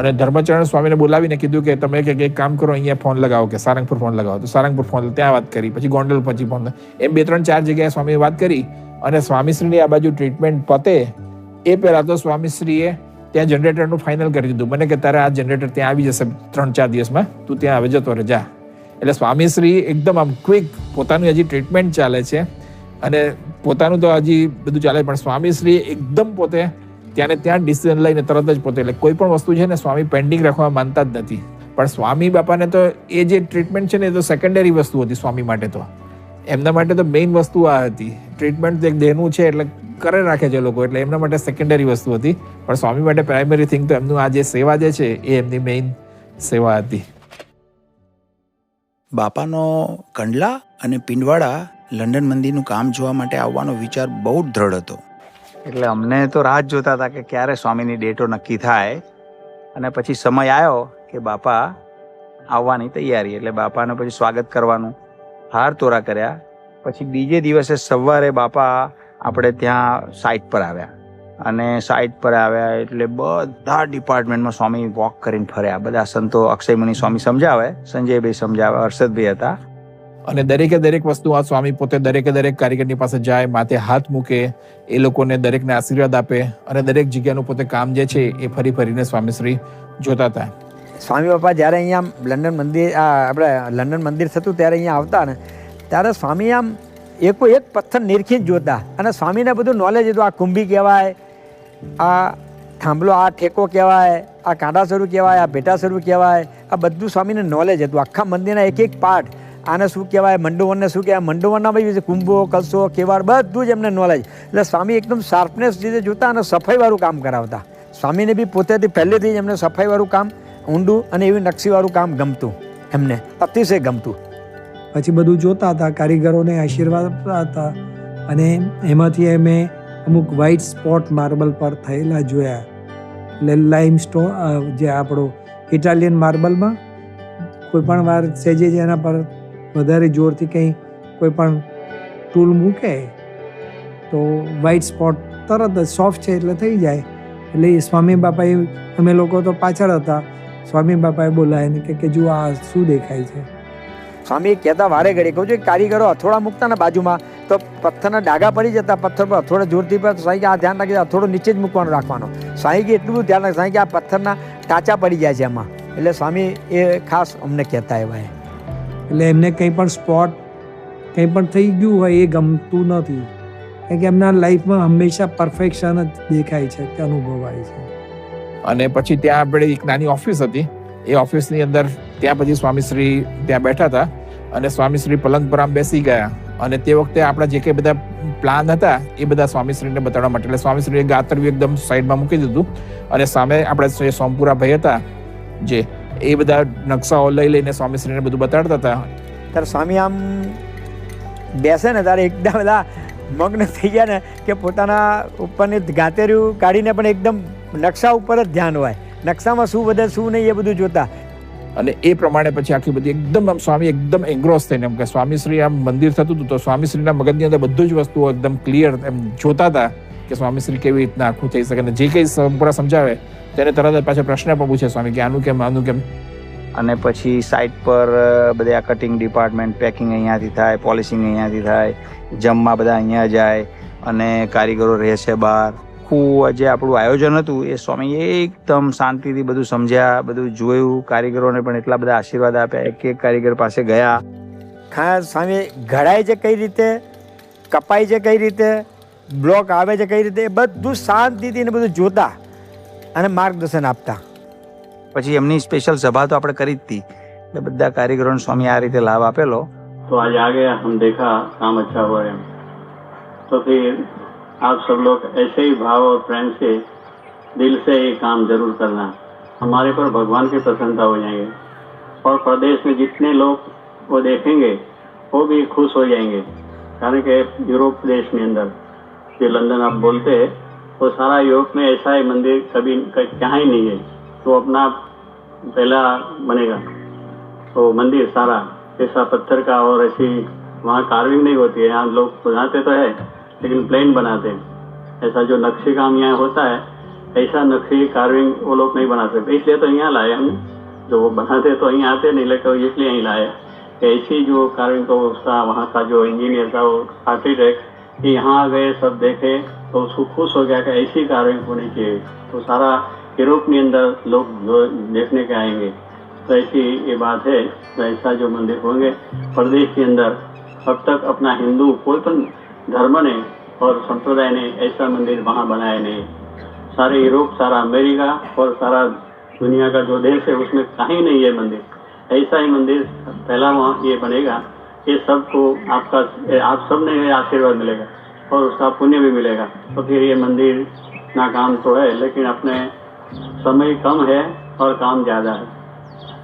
અને ધર્મચરણ સ્વામીને બોલાવીને કીધું કે તમે એક કામ કરો, અહીંયા ફોન લગાવો કે સારંગપુર ફોન લગાવો. તો સારંગપુર ફોન ત્યાં વાત કરી, પછી ગોંડલ પછી ફોન, એમ 2-3-4 જગ્યાએ સ્વામીએ વાત કરી. અને સ્વામીશ્રીની આ બાજુ ટ્રીટમેન્ટ પતે એ પહેલાં તો સ્વામીશ્રીએ ત્યાં જનરેટરનું ફાઇનલ કરી દીધું. મને કે તારે આ જનરેટર ત્યાં આવી જશે 3-4 દિવસમાં, તું ત્યાં હવે જતો રહે જા. એટલે સ્વામીશ્રી એકદમ આમ ક્વિક, પોતાનું હજી ટ્રીટમેન્ટ ચાલે છે અને પોતાનું તો હજી બધું ચાલે, પણ સ્વામીશ્રી એકદમ પોતે ત્યાં ડિસિઝન લઈને તરત જ પોતે, એટલે કોઈ પણ વસ્તુ છે ને સ્વામી પેન્ડિંગ રાખવા માનતા જ નથી. પણ સ્વામી બાપાને તો એ જે ટ્રીટમેન્ટ છે ને એ તો સેકન્ડરી વસ્તુ હતી સ્વામી માટે. તો એમના માટે તો મેઇન વસ્તુ આ હતી. ટ્રીટમેન્ટ એક દેહનું છે એટલે કરે રાખે છે લોકો, એટલે એમના માટે સેકન્ડરી વસ્તુ હતી. પણ સ્વામી માટે પ્રાઇમરી થિંગ તો એમનું આ જે સેવા જે છે એ એમની મેઇન સેવા હતી. બાપાનો કંડલા અને પિંડવાડા લંડન મંદિરનું કામ જોવા માટે આવવાનો વિચાર બહુ જ દ્રઢ હતો. એટલે અમને તો રાહ જ જોતા હતા કે ક્યારે સ્વામીની ડેટો નક્કી થાય. અને પછી સમય આવ્યો કે બાપા આવવાની તૈયારી, એટલે બાપાને પછી સ્વાગત કરવાનું, હાર તોરા કર્યા. પછી બીજે દિવસે સવારે બાપા આપણે ત્યાં સાઇટ પર આવ્યા અને સાઇટ પર આવ્યા એટલે બધા ડિપાર્ટમેન્ટમાં સ્વામી વોક કરીને ફર્યા. બધા સંતો, અક્ષય મુની સ્વામી સમજાવે, સંજયભાઈ સમજાવે, હર્ષદભાઈ હતા. અને દરેકે દરેક વસ્તુ આ સ્વામી પોતે દરેકે દરેક કારીગરની પાસે જાય, માથે હાથ મૂકે, એ લોકોને દરેકને આશીર્વાદ આપે અને દરેક જગ્યાનું પોતે કામ જે છે એ ફરી ફરીને સ્વામીશ્રી જોતા હતા. સ્વામી બાપા જ્યારે અહીંયા લંડન મંદિર આપણે લંડન મંદિર થતું ત્યારે અહીંયા આવતા ને ત્યારે સ્વામી આમ એકો એક પથ્થર નિરખી જ જોતા અને સ્વામીને બધું નોલેજ હતું. આ કુંભી કહેવાય, આ થાંભલો, આ ઠેકો કહેવાય, આ કાંડાસરું કહેવાય, આ ભેટાસરું કહેવાય, આ બધું સ્વામીને નોલેજ હતું. આખા મંદિરના એક એક પાર્ટ, આને શું કહેવાય, મંડોવનને શું કહેવાય, મંડોવનના ભાઈ કુંભો, કલસો, કેવાડ બધું જ એમને નોલેજ. એટલે સ્વામી એકદમ શાર્પનેસ રીતે જોતા અને સફાઈવાળું કામ કરાવતા. સ્વામીને બી પોતેથી પહેલેથી જ એમને સફાઈવાળું કામ, ઊંડું અને એવી નકશીવાળું કામ ગમતું, એમને અતિશય ગમતું. પછી બધું જોતા હતા, કારીગરોને આશીર્વાદ આપતા હતા અને એમાંથી અમે અમુક વ્હાઇટ સ્પોટ માર્બલ પર થયેલા જોયા. એટલે લાઇમસ્ટોન જે આપણો ઇટાલિયન માર્બલમાં કોઈ પણ વાર સેજે એના પર વધારે જોરથી કંઈ કોઈ પણ ટૂલ મૂકે તો વ્હાઇટ સ્પોટ તરત જ સોફ્ટ છે એટલે થઈ જાય. એટલે એ સ્વામી બાપાએ, અમે લોકો તો પાછળ હતા, સ્વામી બાપાએ બોલાવીને કે જુઓ આ શું દેખાય છે. સ્વામી કહેતા વારે ઘડી કહું છું કે કારીગરો હથોડા મૂકતા ને બાજુમાં તો પથ્થરના ડાઘા પડી જતા, પથ્થર પર હથોડા જોરથી પર. સ્વામી કે આ ધ્યાન રાખી, હથોડો નીચે જ મૂકવાનો રાખવાનો. સ્વામી કે એટલું બધું ધ્યાન રાખે, સ્વામી કે આ પથ્થરના ટાંચા પડી જાય છે એમાં. એટલે સ્વામી એ ખાસ અમને કહેતા એવા. એટલે એમને કંઈ પણ સ્પોટ કંઈ પણ થઈ ગયું હોય એ ગમતું નથી, કારણ કે એમના લાઈફમાં હંમેશા પરફેક્શન જ દેખાય છે કે અનુભવાય છે. અને પછી ત્યાં આપણે એક નાની ઓફિસ હતી, એ ઓફિસની અંદર ત્યાં પછી સ્વામીશ્રી ત્યાં બેઠા હતા અને સ્વામીશ્રી પલંગ પર આમ બેસી ગયા અને તે વખતે આપણા જે કંઈ બધા પ્લાન હતા એ બધા સ્વામીશ્રીને બતાવવા માટે, એટલે સ્વામીશ્રીએ ગાતરવી એકદમ સાઈડમાં મૂકી દીધું અને સામે આપણે સોમપુરા ભાઈ હતા જે એ બધા નકશાઓ લઈ લઈને સ્વામીશ્રીને બધું બતાડતા હતા. ત્યારે સ્વામી આમ બેસે ને ત્યારે એકદમ બધા મગ્ન થઈ ગયા ને કે પોતાના ઉપરની ગાતેર્યું કાઢીને પણ એકદમ નકશા ઉપર જ ધ્યાન હોય, નકશામાં શું વધે શું નહીં એ બધું જોતા. અને એ પ્રમાણે પછી આખી બધી એકદમ આમ સ્વામી એકદમ એંગ્રોસ થઈને એમ કે સ્વામીશ્રી આમ મંદિર થતું હતું તો સ્વામીશ્રીના મગજની અંદર બધું જ વસ્તુઓ એકદમ ક્લિયર એમ જોતા હતા કે સ્વામીશ્રી કેવી રીતના આખું થઈ શકે. અને જે કંઈ પૂરા સમજાવે તેને તરત જ પાછા પ્રશ્ન પણ પૂછે સ્વામી કે આનું કેમ આનું કેમ. અને પછી સાઇટ પર બધા કટિંગ ડિપાર્ટમેન્ટ, પેકિંગ અહીંયાથી થાય, પોલિશિંગ અહીંયાથી થાય, જમવા બધા અહીંયા જાય અને કારીગરો રહે છે બહાર. આખું જે આપણું આયોજન હતું એ સ્વામી એકદમ શાંતિથી બધું સમજ્યા, બધું જોયું. કારીગરોને પણ એટલા બધા આશીર્વાદ આપ્યા, એક એક કારીગર પાસે ગયા. ખાસ સ્વામી ઘડાય છે કઈ રીતે, કપાય છે કઈ રીતે, બ્લોક આવે છે કઈ રીતે, એ બધું શાંતિથી ને બધું જોતા અને માર્ગદર્શન આપતા. પછી એમની સ્પેશિયલ સભા તો આપણે કરી જ હતી, એટલે બધા કારીગરોને સ્વામી આ રીતે લાભ આપેલો. तो आज आ गया, हम देखा काम अच्छा हुआ है, तो फिर आप सब लोग ऐसे ही भाव और प्रेम से दिल से ये काम जरूर करना. हमारे पर भगवान की प्रसन्नता हो जाएंगे और प्रदेश में जितने लोग वो देखेंगे वो भी खुश हो जाएंगे. कारण के यूरोप देश में अंदर जो लंदन आप बोलते हैं वो सारा यूरोप में ऐसा ही मंदिर कभी कहाँ ही नहीं है. तो अपना पहला बनेगा तो मंदिर सारा ऐसा पत्थर का और ऐसी वहाँ कार्विंग नहीं होती है. यहाँ लोग बनाते तो है लेकिन प्लेन बनाते हैं. ऐसा जो नक्शे काम यहाँ होता है ऐसा नक्शे कार्विंग वो लोग नहीं बना सकते. इसलिए तो यहाँ लाए हम, जो वो बनाते तो यहाँ आते नहीं, लेकिन इसलिए यहीं लाए. ऐसी जो कार्विंग तो उसका वहाँ का जो इंजीनियर था वो आर्किटेक्ट यहाँ आ गए, सब देखे तो उसको खुश हो गया कि ऐसी कार्विंग होनी चाहिए. तो सारा यूरोप में अंदर लोग जो देखने के आएंगे. तो ऐसी ये बात है. तो ऐसा जो मंदिर होंगे प्रदेश के अंदर अब तक अपना हिंदू कोई पण धर्म ने और संप्रदाय ने ऐसा मंदिर वहाँ बनाया नहीं. सारे यूरोप, सारा अमेरिका और सारा दुनिया का जो देश है उसमें कहीं नहीं है मंदिर. ऐसा ही मंदिर पहला वहाँ ये बनेगा. ये सबको आपका आप सब ने आशीर्वाद मिलेगा और उसका पुण्य भी मिलेगा. तो फिर ये मंदिर ना काम तो है लेकिन अपने समय कम है और काम ज़्यादा है.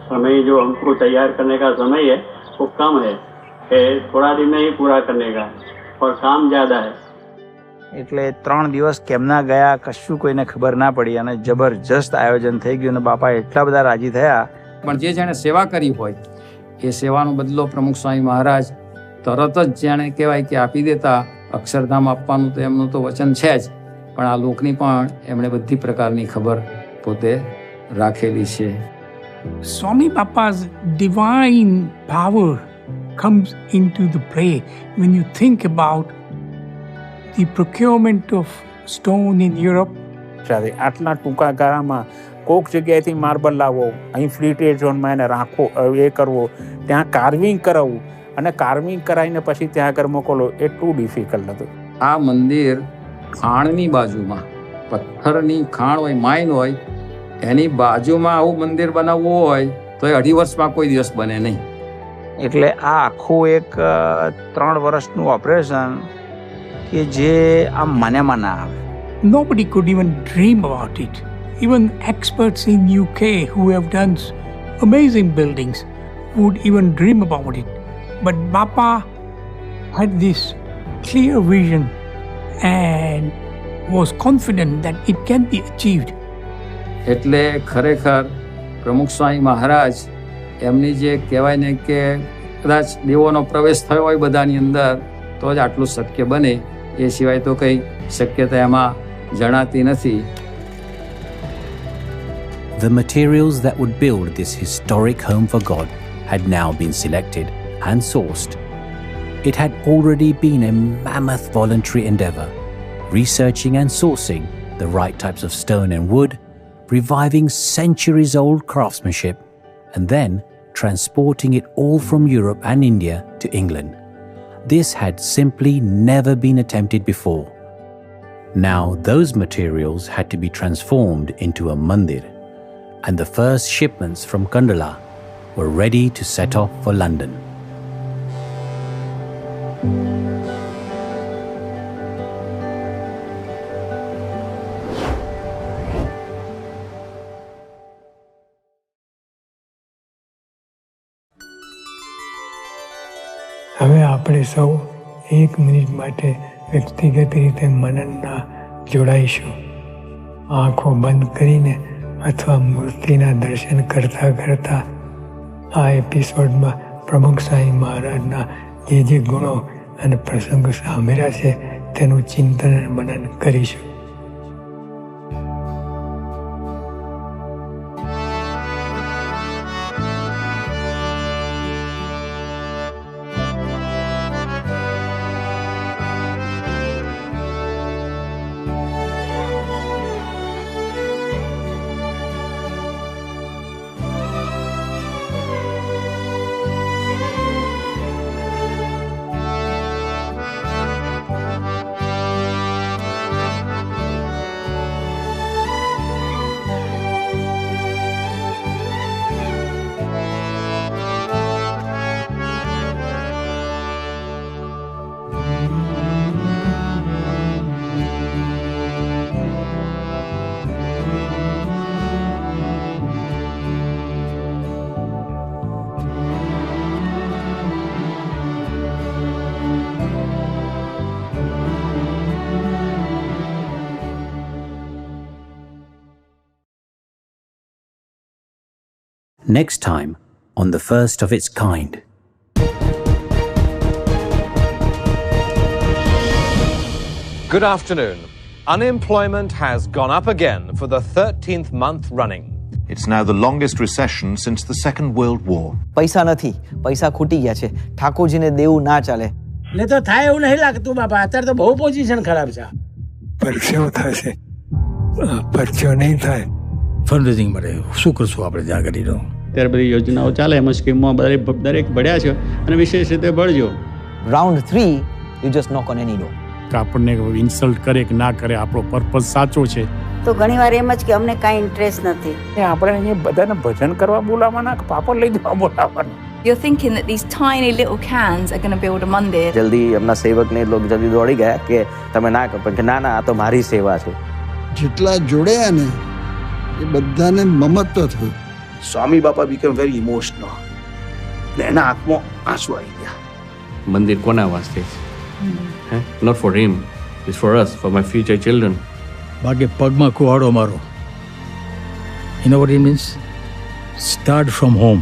समय जो हमको तैयार करने का समय है वो कम है, थोड़ा दिन में ही पूरा करने का और काम ज़्यादा है. એટલે 3 દિવસ કેમના ગયા કશું કોઈને ખબર ના પડી અને જબરજસ્ત આયોજન થઈ ગયું અને બાપા એટલા બધા રાજી થયા. પણ જે જેણે સેવા કરી હોય એ સેવાનો બદલો પ્રમુખ સ્વામી મહારાજ તરત જ જાણે કહેવાય કે આપી દેતા. અક્ષરધામ આપવાનું તો એમનું તો વચન છે જ, પણ આ લોકની પણ એમણે બધી પ્રકારની ખબર પોતે રાખેલી છે. Swami Bapa's divine power comes into the play when you think about the procurement of stone in Europe. આટલા ટૂંકા ગાળામાં કોક જગ્યાએથી માર્બલ લાવો, અહીં ફ્રી ટ્રેડ ઝોનમાં એને રાખો, એ કરવો, ત્યાં કાર્વિંગ કરાવવું અને કાર્વિંગ કરાવીને પછી ત્યાં આગળ મોકલો, એટલું ડિફિકલ્ટ હતું. આ મંદિર ખાણની બાજુમાં, પથ્થરની ખાણ હોય, માઇન હોય, એની બાજુમાં આવું મંદિર બનાવવું હોય તો એ 2.5 વર્ષમાં કોઈ દિવસ બને નહીં. એટલે આ આખું એક 3 વર્ષનું ઓપરેશન કે જે આમ માન્યામાં ના આવે. Nobody could even dream about it. Even experts in UK who have done amazing buildings would even dream about it. But Bapa had this clear vision and was confident that it can be achieved. એટલે ખરેખર પ્રમુખ સ્વામી મહારાજ એમની જે કહેવાય ને કે કદાચ દેવોનો પ્રવેશ થયો હોય બધાની અંદર તો જ આટલું શક્ય બને. એ સિવાય તો કંઈ શક્યતા એમાં જણાતી નથી. The materials that would build this historic home for God had now been selected and sourced. It had already been a mammoth voluntary endeavor, researching and sourcing the right types of stone and wood, reviving centuries-old craftsmanship, and then transporting it all from Europe and India to England. This had simply never been attempted before. Now those materials had to be transformed into a mandir, and the first shipments from Kandala were ready to set off for London. હવે આપણે સૌ 1 minute માટે વ્યક્તિગત રીતે મનનના જોડાઈશું. આંખો બંધ કરીને અથવા મૂર્તિના દર્શન કરતા કરતા આ એપિસોડમાં પ્રમુખ સાંઈ મહારાજના જે ગુણો અને પ્રસંગો સામેરા છે તેનું ચિંતન અને મનન કરીશું. Next time on the first of its kind. Good afternoon. Unemployment has gone up again for the 13th month running. It's now the longest recession since the Second World War. પૈસા નથી, પૈસા ખૂટી ગયા છે. ઠાકોરજીને દેવું ના ચાલે. ને તો થાય એવું નહીં લાગતું બાપા. અત્યારે તો બહુ પોઝિશન ખરાબ છે. પરસ્યો થશે, પરચો નહીં થાય. ફંડરેઝિંગ માટે શું કરશું આપણે ત્યાં કરી દો. ત્યારે બધી યોજનાઓ ચાલે, એમાં સ્કીમમાં દરેક ભળ્યા છે અને વિશેષ રીતે ભળજો. Round 3 you just knock on any door. આપણને ઇન્સલ્ટ કરે કે ના કરે, આપણો પર્પઝ સાચો છે. તો ઘણીવાર એમ જ કે અમને કાંઈ ઇન્ટરેસ્ટ નથી. આપણે અહીંયા બધાને ભજન કરવા બોલાવવાના કે પાપડ લઈ જવા બોલાવવાના. You're thinking that these tiny little cans are going to build a mandir. જલ્દી એમના સેવકને લોકો જલ્દી દોડી ગયા કે તમે ના કરો, કે ના આ તો મારી સેવા છે. જેટલા જોડ્યા ને એ બધાને મમત્વ થયું. સ્વામી બાપા became very emotional. એના આંખમાં આંસુ આવી ગયા. મંદિર કોના વાસ્તે છે? Not for him, it's for us, for my future children. બાકી પગમાં કુવાડો મારો. You know what it means? Start from home.